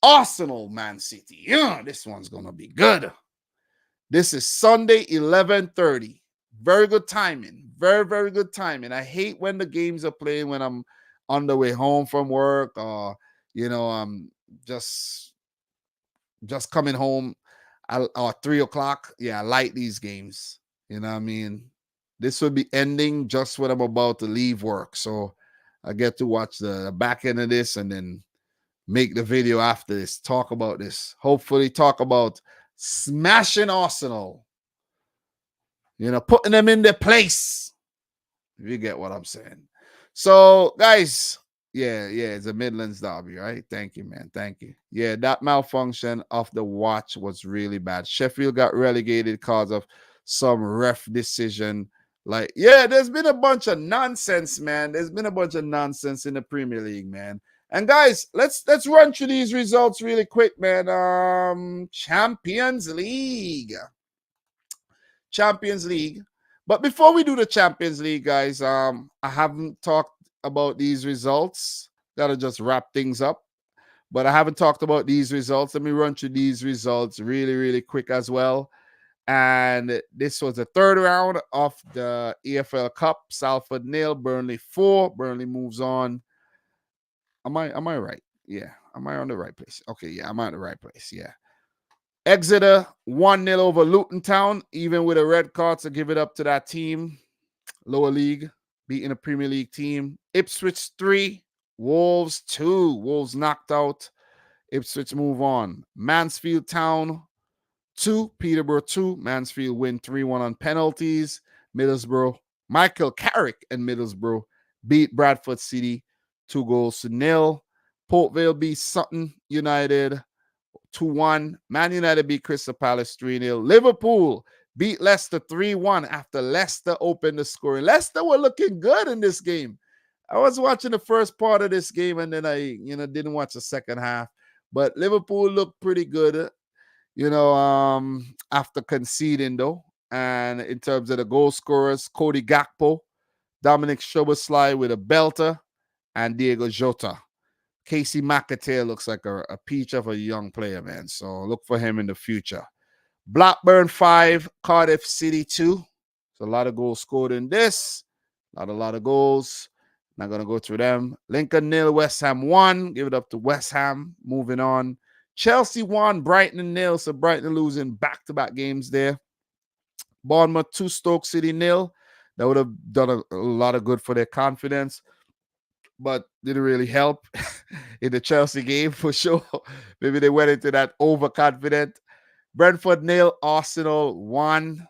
Arsenal, Man City. Yeah, this one's going to be good. This is Sunday, 11:30. Very good timing. Very, very good timing. I hate when the games are playing when I'm on the way home from work, or I'm just coming home or 3 o'clock. Yeah, I like these games. You know what I mean? This will be ending just when I'm about to leave work. So I get to watch the back end of this and then make the video after this. Talk about this. Hopefully talk about smashing Arsenal. Putting them in their place. If you get what I'm saying. So, guys, yeah, it's a Midlands derby, right? Thank you, man. Thank you. Yeah, that malfunction of the watch was really bad. Sheffield got relegated because of some ref decision. There's been a bunch of nonsense, man. There's been a bunch of nonsense in the Premier League, man. And guys, let's run through these results really quick, man. Champions League. But before we do the Champions League, guys, I haven't talked about these results. Gotta just wrap things up. But I haven't talked about these results. Let me run through these results really, really quick as well. And this was the third round of the EFL Cup. Salford 0, Burnley 4. Burnley moves on. Am I right? Yeah. Am I on the right place? Okay, yeah, I'm on the right place. Yeah. Exeter 1-0 over Luton Town, even with a red card to give it up to that team. Lower league, beating a Premier League team. Ipswich 3, Wolves 2. Wolves knocked out. Ipswich move on. Mansfield Town 2, Peterborough 2. Mansfield win 3-1 on penalties. Middlesbrough, Michael Carrick and Middlesbrough beat Bradford City 2-0. Port Vale beat Sutton United 2-1. Man United beat Crystal Palace 3-0. Liverpool beat Leicester 3-1 after Leicester opened the scoring. Leicester were looking good in this game. I was watching the first part of this game and then I didn't watch the second half. But Liverpool looked pretty good, after conceding though. And in terms of the goal scorers, Cody Gakpo, Dominic Szoboszlai with a belter, and Diego Jota. Casey McAteer looks like a peach of a young player, man. So look for him in the future. Blackburn 5, Cardiff City 2. So a lot of goals scored in this. A lot of goals. Not going to go through them. Lincoln 0, West Ham 1. Give it up to West Ham. Moving on. Chelsea 1, Brighton 0. So Brighton losing back-to-back games there. Bournemouth 2, Stoke City 0. That would have done a lot of good for their confidence, but didn't really help in the Chelsea game for sure. Maybe they went into that overconfident. Brentford 0, Arsenal 1.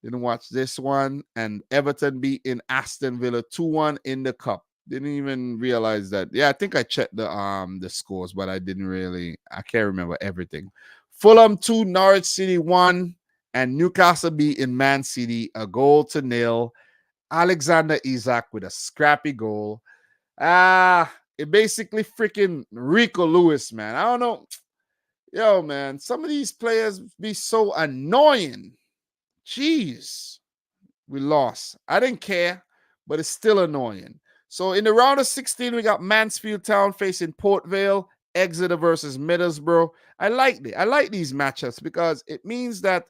Didn't watch this one. And Everton beating Aston Villa 2-1 in the cup. Didn't even realize that. Yeah, I think I checked the scores, but I can't remember everything. Fulham 2, Norwich City 1. And Newcastle beating Man City 1-0. Alexander Isak with a scrappy goal. It basically freaking Rico Lewis, man. I don't know. Yo, man, some of these players be so annoying. Jeez. We lost. I didn't care, but it's still annoying. So in the round of 16, we got Mansfield Town facing Port Vale, Exeter versus Middlesbrough. I like it. I like these matchups because it means that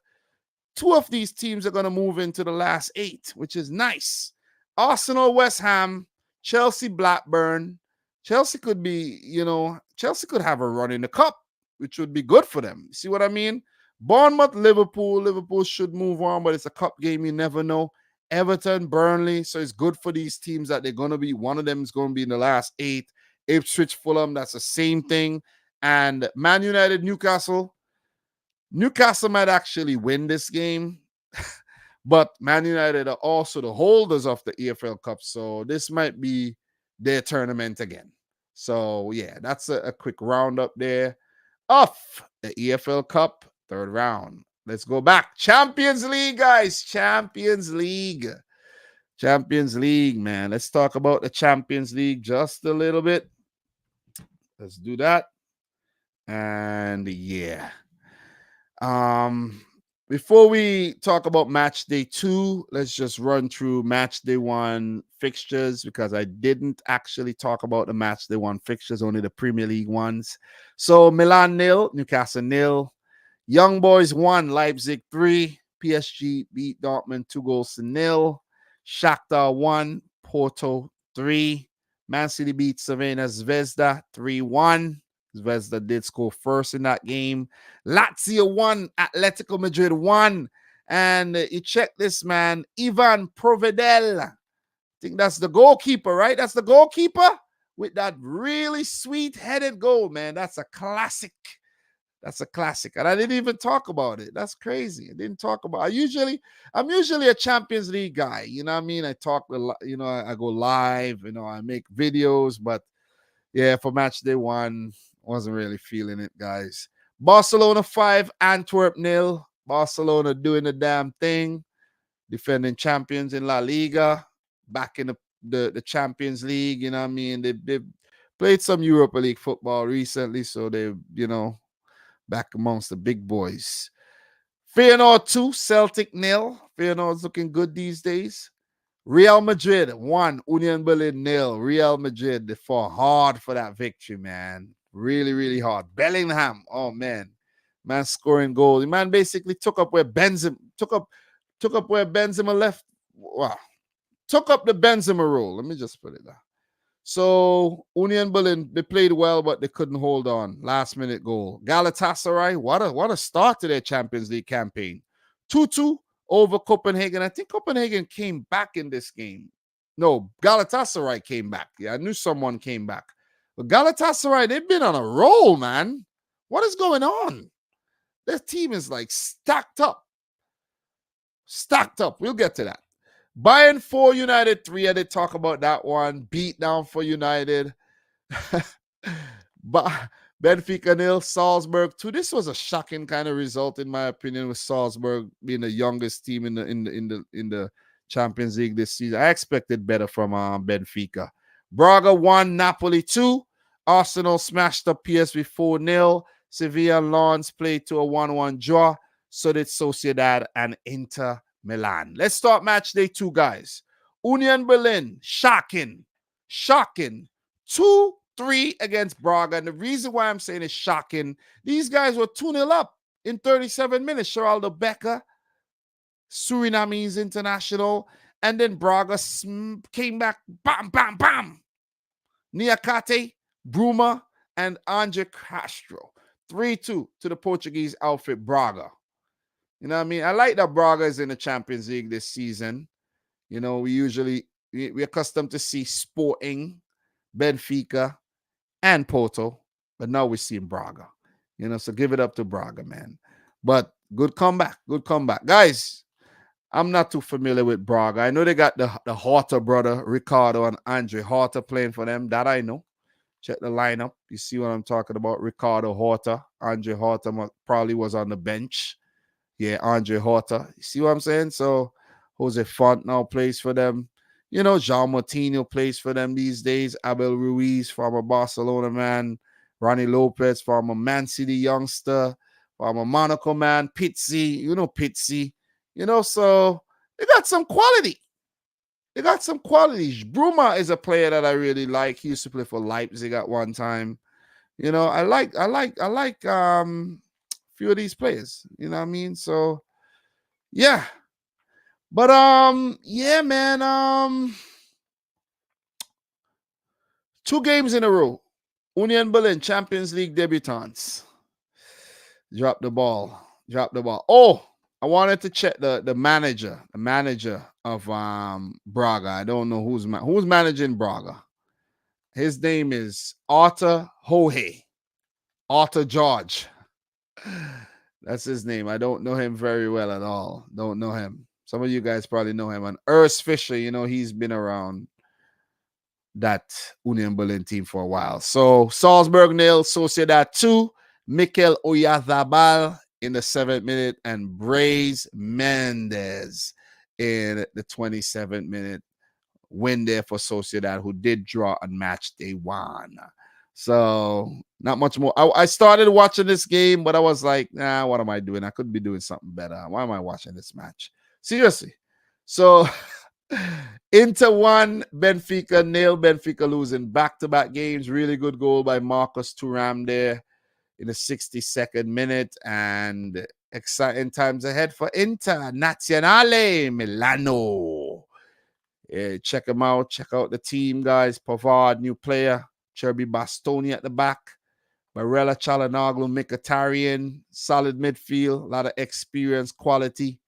2 of these teams are going to move into the last 8, which is nice. Arsenal, West Ham, Chelsea, Blackburn. Chelsea could have a run in the cup, which would be good for them. See what I mean? Bournemouth, Liverpool. Liverpool should move on, but it's a cup game. You never know. Everton, Burnley. So it's good for these teams that they're going to be. One of them is going to be in the last 8. Ipswich, Fulham, that's the same thing. And Man United, Newcastle. Newcastle might actually win this game, But Man United are also the holders of the EFL Cup, so this might be their tournament again. So yeah, that's a quick roundup there of the EFL Cup third round. Let's go back. Champions League, guys. Champions League. Champions League, man. Let's talk about the Champions League just a little bit. Let's do that. And yeah. Before we talk about match day 2, let's just run through match day 1 fixtures because I didn't actually talk about the match day 1 fixtures, only the Premier League ones. So Milan 0, Newcastle 0, Young Boys 1, Leipzig 3, PSG beat Dortmund 2-0. Shakhtar 1, Porto 3, Man City beat Cervena Zvezda 3-1. Zvezda did score first in that game. Lazio 1, Atletico Madrid 1. And you check this, man. Ivan Provedel. I think that's the goalkeeper, right? That's the goalkeeper with that really sweet-headed goal, man. That's a classic. That's a classic. And I didn't even talk about it. That's crazy. I didn't talk about it. I'm usually a Champions League guy. You know what I mean? I talk, I go live, I make videos, but yeah, for match day 1, wasn't really feeling it, guys. Barcelona 5, Antwerp 0. Barcelona doing the damn thing. Defending champions in La Liga. Back in the Champions League, you know what I mean? They played some Europa League football recently, so they, back amongst the big boys. Feyenoord 2, Celtic 0. Feyenoord's looking good these days. Real Madrid 1, Union Berlin 0. Real Madrid, they fought hard for that victory, man. Really, really hard. Bellingham, oh man, scoring goals. The man basically took up where Benzema left. Wow, took up the Benzema role. Let me just put it there. So Union Berlin, they played well, but they couldn't hold on. Last minute goal. Galatasaray, what a start to their Champions League campaign. 2-2 over Copenhagen. I think Copenhagen came back in this game. No, Galatasaray came back. Yeah, I knew someone came back. But Galatasaray, they've been on a roll, man. What is going on? Their team is like stacked up. Stacked up. We'll get to that. Bayern 4, United 3. I did talk about that one. Beat down for United. But Benfica 0, Salzburg 2. This was a shocking kind of result, in my opinion, with Salzburg being the youngest team in the Champions League this season. I expected better from Benfica. Braga 1, Napoli 2. Arsenal smashed up PSV 4-0. Sevilla and Lens played to a 1-1 draw. So did Sociedad and Inter Milan. Let's start match day 2, guys. Union Berlin, shocking. 2-3 against Braga. And the reason why I'm saying it's shocking, these guys were 2-0 up in 37 minutes. Geraldo Becker, Surinamese international. And then Braga came back, bam, bam, bam. Niakate, Bruma, and Andre Castro. 3-2 to the Portuguese outfit, Braga. You know what I mean? I like that Braga is in the Champions League this season. We're accustomed to see Sporting, Benfica, and Porto, but now we're seeing Braga. So give it up to Braga, man. But good comeback. Guys, I'm not too familiar with Braga. I know they got the Horta brother, Ricardo and Andre Horta playing for them. That I know. Check the lineup. You see what I'm talking about? Ricardo Horta. Andre Horta probably was on the bench. Yeah, Andre Horta. You see what I'm saying? So Jose Font now plays for them. Jean Martino plays for them these days. Abel Ruiz, former Barcelona man. Ronnie Lopez, former Man City youngster. Former Monaco man. Pizzi. Pizzi. So they got some quality. Bruma is a player that I really like. He used to play for Leipzig at one time. I like few of these players, you know what I mean? So yeah. But yeah, man. 2 games in a row. Union Berlin, Champions League debutants. Drop the ball. Oh, I wanted to check the manager of Braga. I don't know who's managing Braga. His name is Arthur Hohe. Arthur George. That's his name. I don't know him very well at all. Don't know him. Some of you guys probably know him. And Urs Fisher, he's been around that Union Berlin team for a while. So Salzburg 0, Sociedad 2, Mikel Oyarzabal in the 7th minute, and Brais Mendes in the 27th minute win there for Sociedad, who did draw on match day 1. So not much more. I started watching this game, but I was like, nah, what am I doing? I could be doing something better. Why am I watching this match? Seriously. So Inter 1, Benfica 0. Benfica losing back-to-back games. Really good goal by Marcus Thuram there in the 62nd minute. And exciting times ahead for Inter. Nazionale Milano. Yeah, check them out. Check out the team, guys. Pavard, new player. Cherby Bastoni at the back. Barella, Çalhanoğlu, Mkhitaryan. Solid midfield. A lot of experience, quality.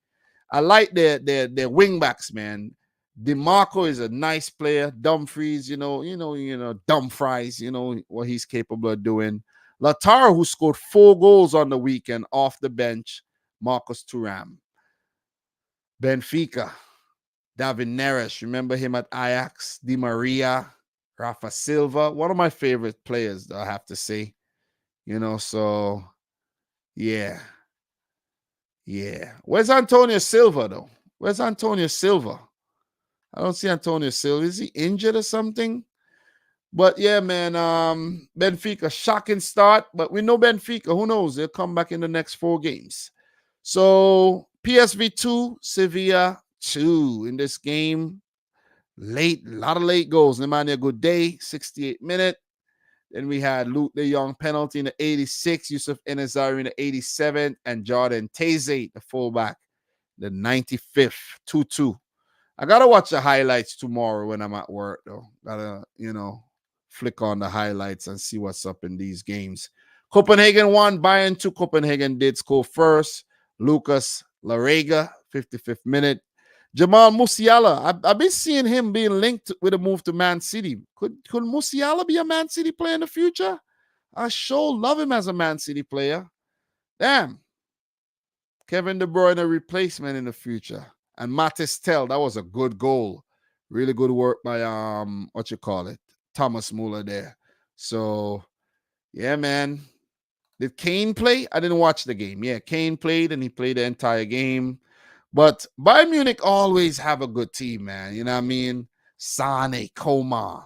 I like their wing backs, man. DeMarco is a nice player. Dumfries, Dumfries, what he's capable of doing. Lautaro, who scored 4 goals on the weekend off the bench. Marcus Thuram. Benfica. David Neres, remember him at Ajax. Di Maria. Rafa Silva. One of my favorite players, I have to say. So, yeah. Yeah. Where's Antonio Silva, though? Where's Antonio Silva? I don't see Antonio Silva. Is he injured or something? But yeah, man, Benfica, shocking start. But we know Benfica. Who knows? They'll come back in the next 4 games. So PSV 2, Sevilla 2 in this game. Late, a lot of late goals. Nemanja Goudet, 68th minute. Then we had Luke de Jong penalty in the 86th, Yusuf Enezari in the 87th, and Jordan Taze, the fullback, the 95th, 2-2. I got to watch the highlights tomorrow when I'm at work, though. Got to, flick on the highlights and see what's up in these games. Copenhagen 1, Bayern 2. Copenhagen did score first. Lucas Larega, 55th minute. Jamal Musiala, I've been seeing him being linked with a move to Man City. Could Musiala be a Man City player in the future? I sure love him as a Man City player. Damn. Kevin De Bruyne, a replacement in the future. And Matis Tell, that was a good goal. Really good work by, Thomas Muller there. So, yeah, man. Did Kane play? I didn't watch the game. Yeah, Kane played, and he played the entire game. But Bayern Munich always have a good team, man. You know what I mean? Sane, Coman,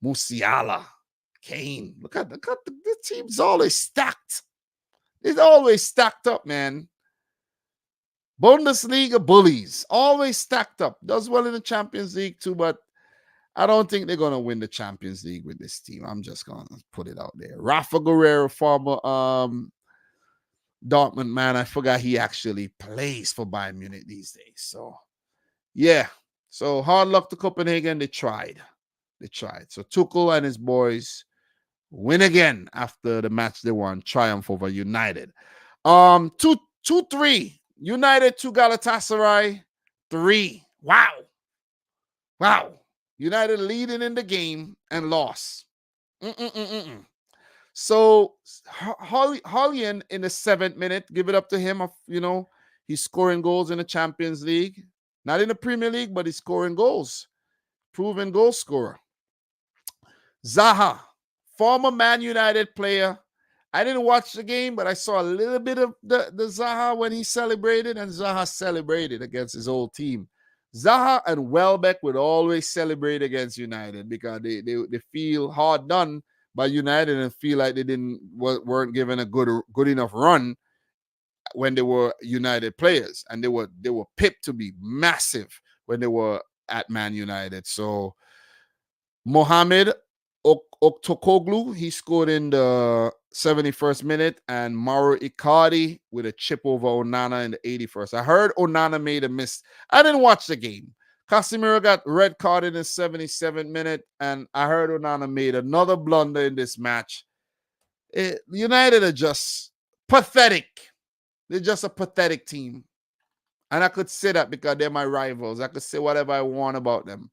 Musiala, Kane. Look at the team's always stacked. It's always stacked up, man. Bundesliga bullies. Always stacked up. Does well in the Champions League too, but I don't think they're going to win the Champions League with this team. I'm just going to put it out there. Rafa Guerrero, former Dortmund man, I forgot he actually plays for Bayern Munich these days. So, yeah. So, hard luck to Copenhagen. They tried. So, Tuchel and his boys win again after the match they won. Triumph over United. 2-3. United 2, Galatasaray 3. Wow. United leading in the game and lost. So Hollian in the 7th minute, give it up to him. He's scoring goals in the Champions League. Not in the Premier League, but he's scoring goals. Proven goal scorer. Zaha, former Man United player. I didn't watch the game, but I saw a little bit of the Zaha when he celebrated, and Zaha celebrated against his old team. Zaha and Welbeck would always celebrate against United because they feel hard done by United and feel like they weren't given a good enough run when they were United players, and they were pipped to be massive when they were at Man United. So Mohamed Oktokoglu, he scored in the 71st minute, and Mauro Icardi with a chip over Onana in the 81st. I heard Onana made a miss. I didn't watch the game. Casemiro got red carded in the 77th minute, and I heard Onana made another blunder in this match. United are just pathetic. They're just a pathetic team. And I could say that because they're my rivals. I could say whatever I want about them.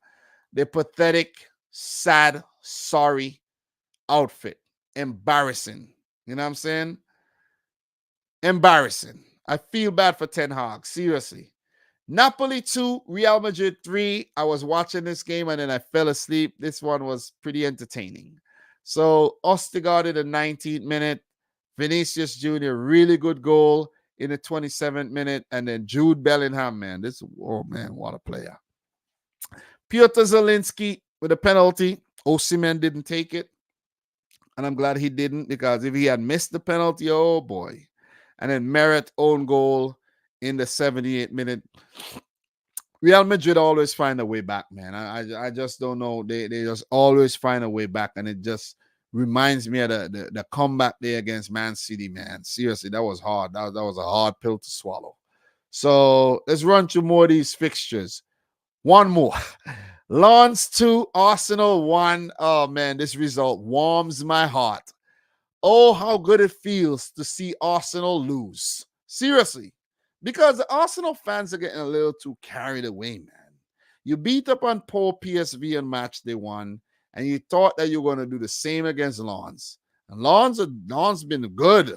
They're pathetic, sad, sorry outfit. Embarrassing. You know what I'm saying? Embarrassing. I feel bad for Ten Hag. Seriously. Napoli 2, Real Madrid 3. I was watching this game and then I fell asleep. This one was pretty entertaining. So Ostergaard in the 19th minute, Vinicius Jr., really good goal in the 27th minute, and then Jude Bellingham, man. Oh man, what a player. Piotr Zielinski with a penalty. Osimhen didn't take it. And I'm glad he didn't, because if he had missed the penalty, oh boy. And then Merritt own goal in the 78th minute. Real Madrid always find a way back, man. I just don't know. They just always find a way back. And it just reminds me of the comeback there against Man City, man. Seriously, that was hard. That was a hard pill to swallow. So let's run through more of these fixtures. One more. Lens 2, Arsenal 1. Oh, man, this result warms my heart. Oh, how good it feels to see Arsenal lose. Seriously. Because the Arsenal fans are getting a little too carried away, man. You beat up on poor PSV on match day 1, and you thought that you were going to do the same against Lens. And Lens been good.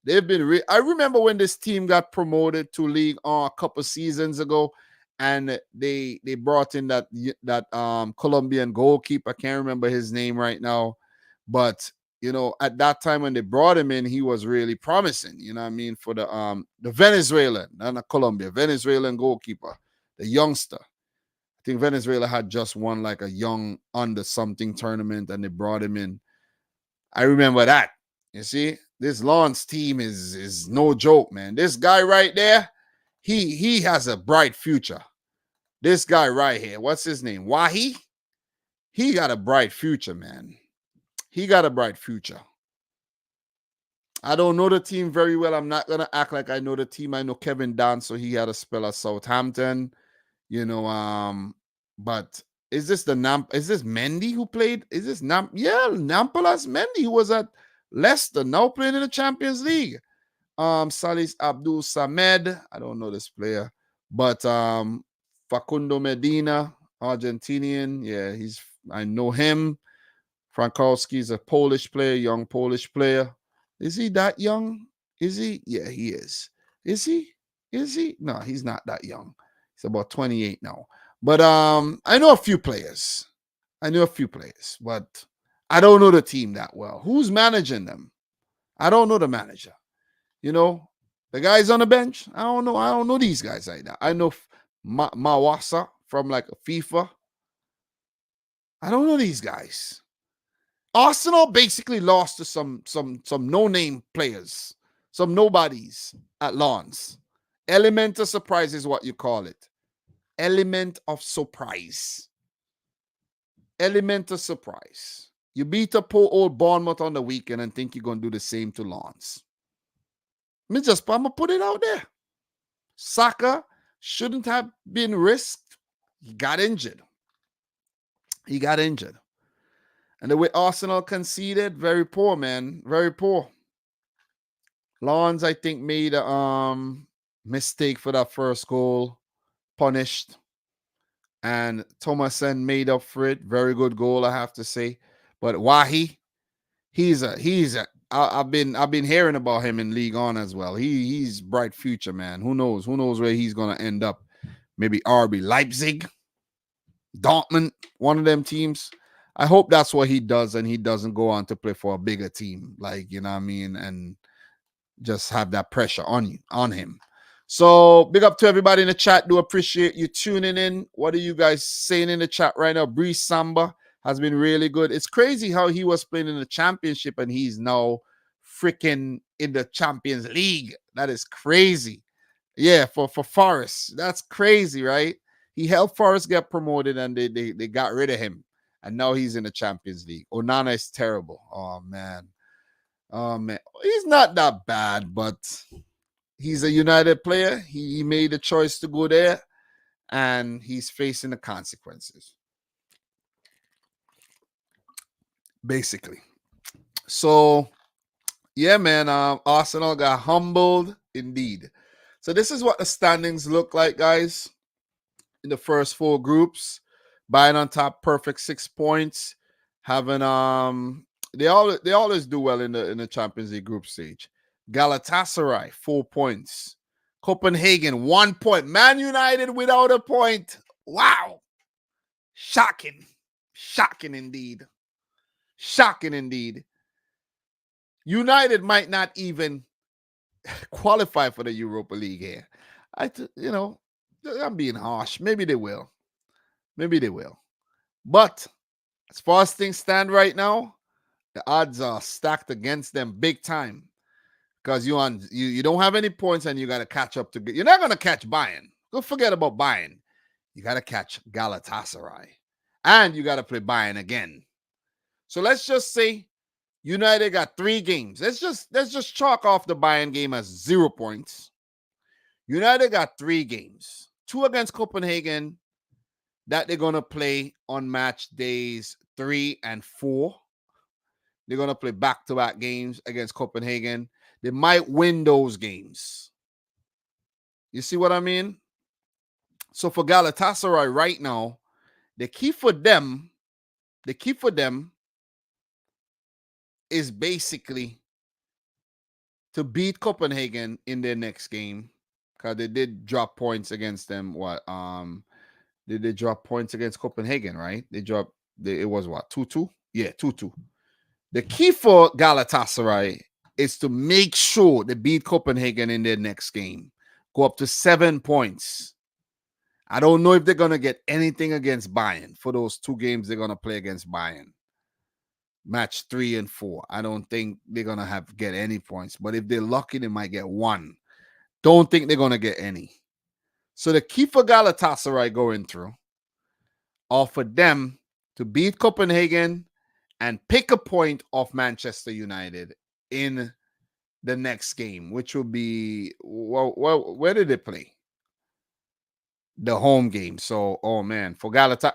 They've been I remember when this team got promoted to league a couple seasons ago, and they brought in that Colombian goalkeeper. I can't remember his name right now, but you know, at that time when they brought him in, he was really promising. You know what I mean, for the Venezuelan, not a Colombia, Venezuelan goalkeeper, the youngster. I think Venezuela had just won like a young under something tournament, and they brought him in. I remember that. You see, this Lens team is no joke, man. This guy right there, he has a bright future. This guy right here, what's his name? Wahi? He got a bright future, man. He got a bright future. I don't know the team very well. I'm not gonna act like I know the team. I know Kevin Dance, so he had a spell at Southampton. You know, but is this Mendy who played? Is this Nampalys Mendy, who was at Leicester, now playing in the Champions League. Salis Abdul Samed, I don't know this player, but Facundo Medina, Argentinian, yeah, I know him. Frankowski is a Polish player, young Polish player. Is he that young? Is he? Yeah, he is. Is he? No, he's not that young. He's about 28 now. But I know a few players. But I don't know the team that well. Who's managing them? I don't know the manager. You know, the guys on the bench. I don't know. I don't know these guys like that. I know Mawasa from like FIFA. I don't know these guys. Arsenal basically lost to some no-name players, some nobodies at Lens. Element of surprise is what you call it. Element of surprise. Element of surprise. You beat up poor old Bournemouth on the weekend and think you're going to do the same to Lens. I'm going to put it out there. Saka shouldn't have been risked. He got injured. And the way Arsenal conceded, very poor, man. Very poor. Lens, I think, made a mistake for that first goal. Punished. And Thomason made up for it. Very good goal, I have to say. But Wahi, I've been hearing about him in League On as well. He's bright future, man. Who knows where he's gonna end up? Maybe RB Leipzig, Dortmund, one of them teams. I hope that's what he does, and he doesn't go on to play for a bigger team, like, you know what I mean, and just have that pressure on him. So big up to everybody in the chat. Do appreciate you tuning in. What are you guys saying in the chat right now? Breeze Samba has been really good. It's crazy how he was playing in the championship and he's now freaking in the Champions League. That is crazy. Yeah, for Forest. That's crazy, right? He helped Forest get promoted and they got rid of him. And now he's in the Champions League. Onana is terrible. Oh, man. He's not that bad, but he's a United player. He made a choice to go there, and he's facing the consequences, basically. So, yeah, man, Arsenal got humbled indeed. So this is what the standings look like, guys, in the first 4 groups. Bayern on top, perfect 6 points. Having they always do well in the Champions League group stage. Galatasaray 4 points. Copenhagen, 1 point. Man United without a point. Wow. Shocking. Shocking indeed. Shocking indeed. United might not even qualify for the Europa League here. I'm being harsh. Maybe they will. Maybe they will. But as far as things stand right now, the odds are stacked against them big time. Because you don't have any points and you got to catch up to. You're not going to catch Bayern. Don't forget about Bayern. You got to catch Galatasaray. And you got to play Bayern again. So let's just say United got 3 games. Let's just chalk off the Bayern game as 0 points. United got 3 games. 2 against Copenhagen that they're going to play on match days 3 and 4. They're going to play back-to-back games against Copenhagen. They might win those games. You see what I mean? So for Galatasaray right now, the key for them is basically to beat Copenhagen in their next game. Because they did drop points against them. Did they drop points against Copenhagen, right? It was what, 2-2? Yeah, 2-2. The key for Galatasaray is to make sure they beat Copenhagen in their next game. Go up to 7 points. I don't know if they're going to get anything against Bayern for those 2 games they're going to play against Bayern. Match 3 and 4. I don't think they're going to get any points. But if they're lucky, they might get 1. Don't think they're going to get any. So the key for Galatasaray going through are for them to beat Copenhagen and pick a point off Manchester United in the next game, which will be, where did they play? The home game. So, oh man, for Galatasaray,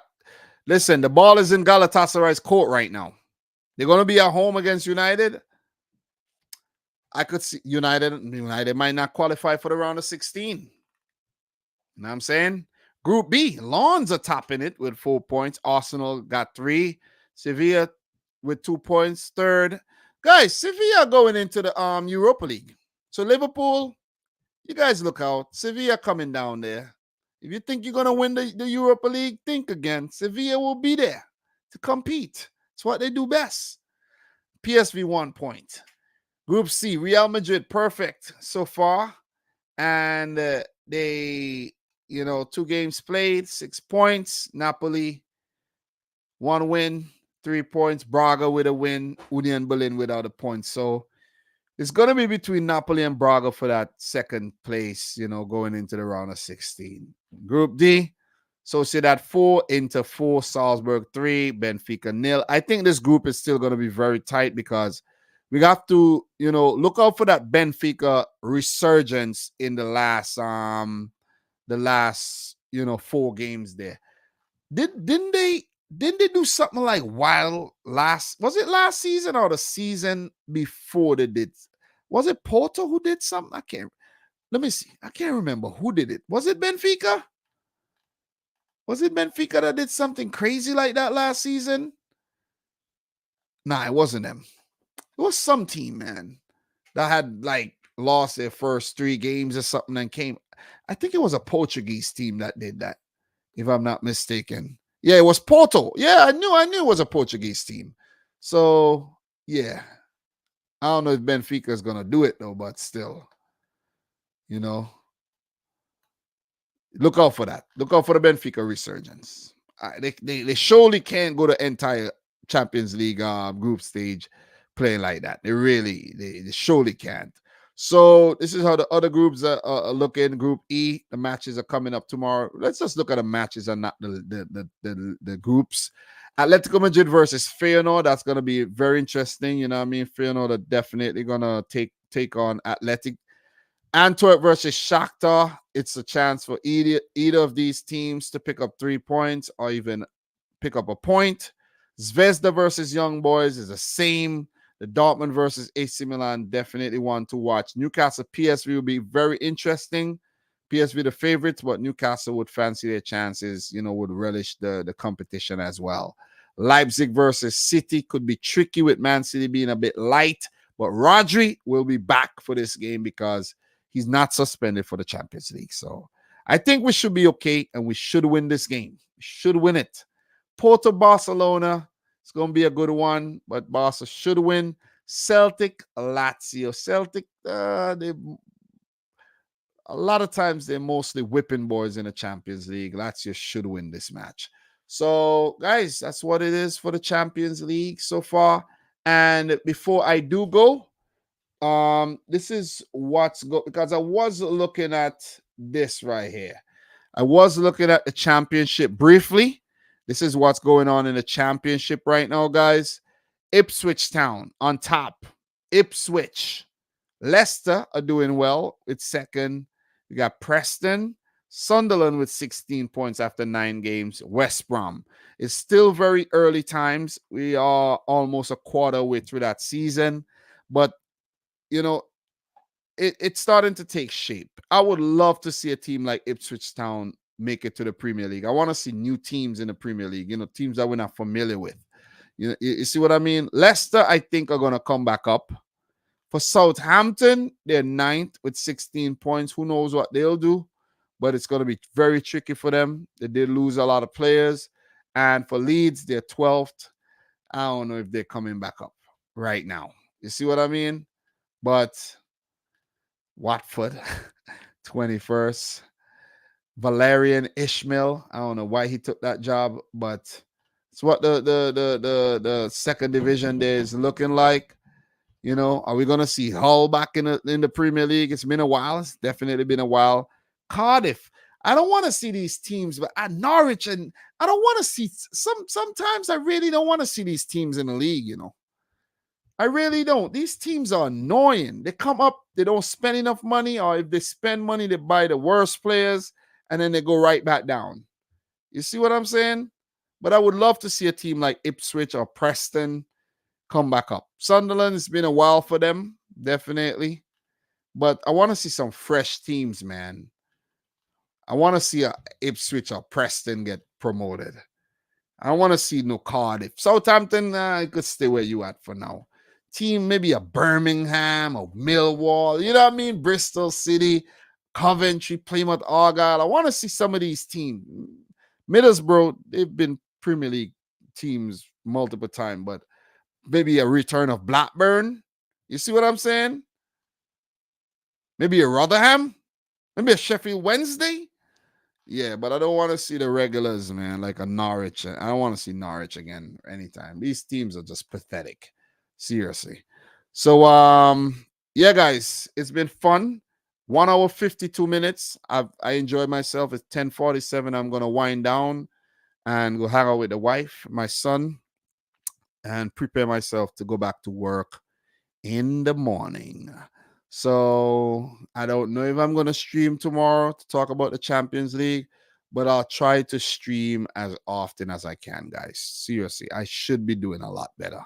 listen, the ball is in Galatasaray's court right now. They're going to be at home against United. I could see United might not qualify for the round of 16. You know what I'm saying? Group B, Lens are topping it with 4 points. Arsenal got 3. Sevilla with 2 points, 3rd. Guys, Sevilla going into the Europa League. So Liverpool, you guys look out. Sevilla coming down there. If you think you're going to win the Europa League, think again. Sevilla will be there to compete. It's what they do best. PSV 1 point. Group C, Real Madrid, perfect so far. And they, 2 games played, 6 points. Napoli, 1 win, 3 points. Braga with a win. Union Berlin without a point. So it's going to be between Napoli and Braga for that second place, going into the round of 16. Group D, Sociedad 4, Inter 4, Salzburg 3, Benfica 0. I think this group is still going to be very tight because we have to, look out for that Benfica resurgence in the last 4 games there. Didn't they do something like was it last season or the season before they did? Was it Porto who did something? Let me see. I can't remember who did it. Was it Benfica? Was it Benfica that did something crazy like that last season? Nah, it wasn't them. It was some team, man, that had lost their first 3 games or something and came. I think it was a Portuguese team that did that, if I'm not mistaken. Yeah, it was Porto. Yeah, I knew it was a Portuguese team. So, yeah. I don't know if Benfica is going to do it, though, but still, look out for that. Look out for the Benfica resurgence. They surely can't go the entire Champions League group stage playing like that. They surely can't. So this is how the other groups are looking. Group E, the matches are coming up tomorrow. Let's just look at the matches and not the groups. Atletico Madrid versus Feyenoord. That's going to be very interesting. You know what I mean? Feyenoord are definitely going to take on Athletic. Antwerp versus Shakhtar. It's a chance for either of these teams to pick up 3 points or even pick up a point. Zvezda versus Young Boys is the same. The Dortmund versus AC Milan, definitely one to watch. Newcastle PSV will be very interesting. PSV the favorites, but Newcastle would fancy their chances, would relish the competition as well. Leipzig versus City could be tricky with Man City being a bit light, but Rodri will be back for this game because he's not suspended for the Champions League. So I think we should be okay, and we should win this game. We should win it. Porto Barcelona, it's going to be a good one, but Barca should win. Celtic, Lazio. Celtic, they a lot of times they're mostly whipping boys in the Champions League. Lazio should win this match. So, guys, that's what it is for the Champions League so far. And before I do go, this is what's because I was looking at this right here. I was looking at the championship briefly. This is what's going on in the championship right now, guys. Ipswich Town on top. Ipswich. Leicester are doing well with second. We got Preston, Sunderland with 16 points after 9 games. West Brom. It's still very early times. We are almost a quarter way through that season. But, you know, it's starting to take shape. I would love to see a team like Ipswich Town make it to the Premier League. I want to see new teams in the Premier League, you know, teams that we're not familiar with. You see what I mean? Leicester, I think, are going to come back up. For Southampton, they're 9th with 16 points. Who knows what they'll do? But it's going to be very tricky for them. They did lose a lot of players. And for Leeds, they're 12th. I don't know if they're coming back up right now. You see what I mean? But Watford, 21st. Valerian Ishmael. I don't know why he took that job, but it's what the second division there is looking like. You know, are we gonna see Hull back in the Premier League? It's been a while. It's definitely been a while. Cardiff. I don't want to see these teams, but at Norwich, and I don't want to see sometimes I really don't want to see these teams in the league, you know. I really don't. These teams are annoying. They come up, they don't spend enough money, or if they spend money, they buy the worst players, and then they go right back down. You see what I'm saying? But I would love to see a team like Ipswich or Preston come back up. Sunderland, it's been a while for them, definitely. But I want to see some fresh teams, man. I want to see a Ipswich or Preston get promoted. I want to see no Cardiff. Southampton, you could stay where you at for now. Team, maybe a Birmingham or Millwall, you know what I mean? Bristol City, Coventry, Plymouth Argyle. I want to see some of these teams. Middlesbrough, they've been Premier League teams multiple times, but maybe a return of Blackburn. You see what I'm saying? Maybe a Rotherham? Maybe a Sheffield Wednesday? Yeah, but I don't want to see the regulars, man, like a Norwich. I don't want to see Norwich again anytime. These teams are just pathetic. Seriously. So, yeah, guys, it's been fun. 1 hour, 52 minutes. I enjoyed myself. It's 10:47. I'm going to wind down and go hang out with the wife, my son, and prepare myself to go back to work in the morning. So I don't know if I'm going to stream tomorrow to talk about the Champions League, but I'll try to stream as often as I can, guys. Seriously, I should be doing a lot better.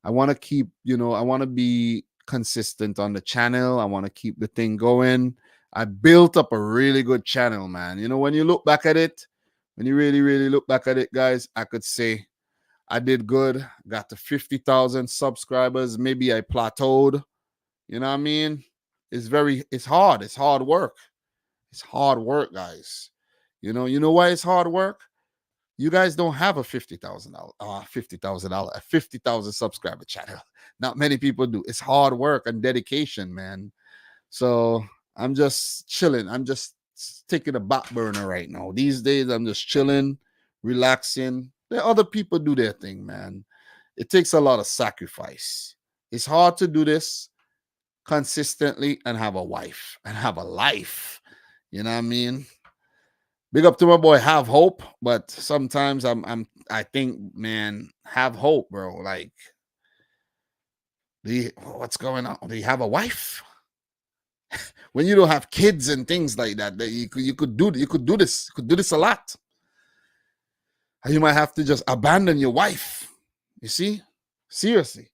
I want to keep, I want to be consistent on the channel. I want to keep the thing going. I built up a really good channel, man. You know, when you look back at it, when you really, really look back at it, guys, I could say I did good. Got to 50,000 subscribers. Maybe I plateaued. You know what I mean? It's hard. It's hard work. It's hard work, guys. You know why it's hard work? You guys don't have a $50,000 subscriber channel. Not many people do. It's hard work and dedication, man. So I'm just chilling. I'm just taking a back burner right now. These days, I'm just chilling, relaxing. Let other people do their thing, man. It takes a lot of sacrifice. It's hard to do this consistently and have a wife and have a life. You know what I mean? Big up to my boy Have Hope, but sometimes I think, man, have hope, bro. Like, what's going on? Do you have a wife? When you don't have kids and things like that, you could do this. You could do this a lot. And you might have to just abandon your wife. You see? Seriously.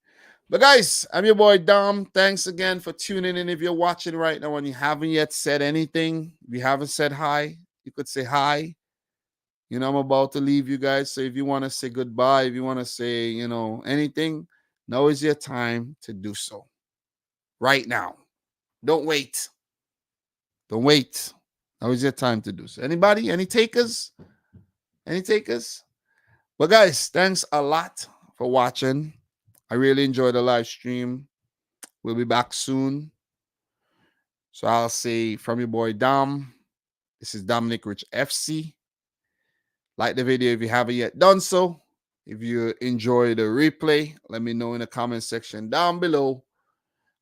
But guys, I'm your boy Dom. Thanks again for tuning in. If you're watching right now and you haven't yet said anything, if you haven't said hi, you could say hi. You know, I'm about to leave you guys. So if you want to say goodbye, if you want to say, anything, now is your time to do so. Right now. Don't wait. Don't wait. Now is your time to do so. Anybody? Any takers? Any takers? But guys, thanks a lot for watching. I really enjoyed the live stream. We'll be back soon. So I'll say from your boy Dom, this is Dominic Rich FC. Like the video if you haven't yet done so. If you enjoy the replay, let me know in the comment section down below.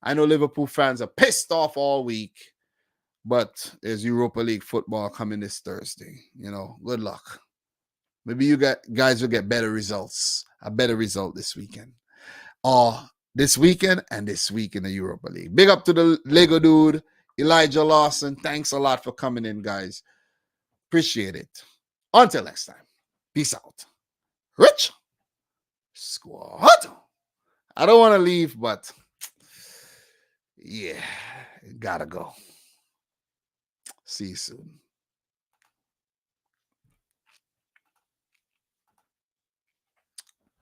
I know Liverpool fans are pissed off all week, but there's Europa League football coming this Thursday. You know, good luck. Maybe you guys will get better results, a better result this weekend. Or this weekend and this week in the Europa League. Big up to the Lego dude, Elijah Lawson. Thanks a lot for coming in, guys. Appreciate it. Until next time. Peace out. Rich Squad. I don't want to leave, but yeah, gotta go. See you soon.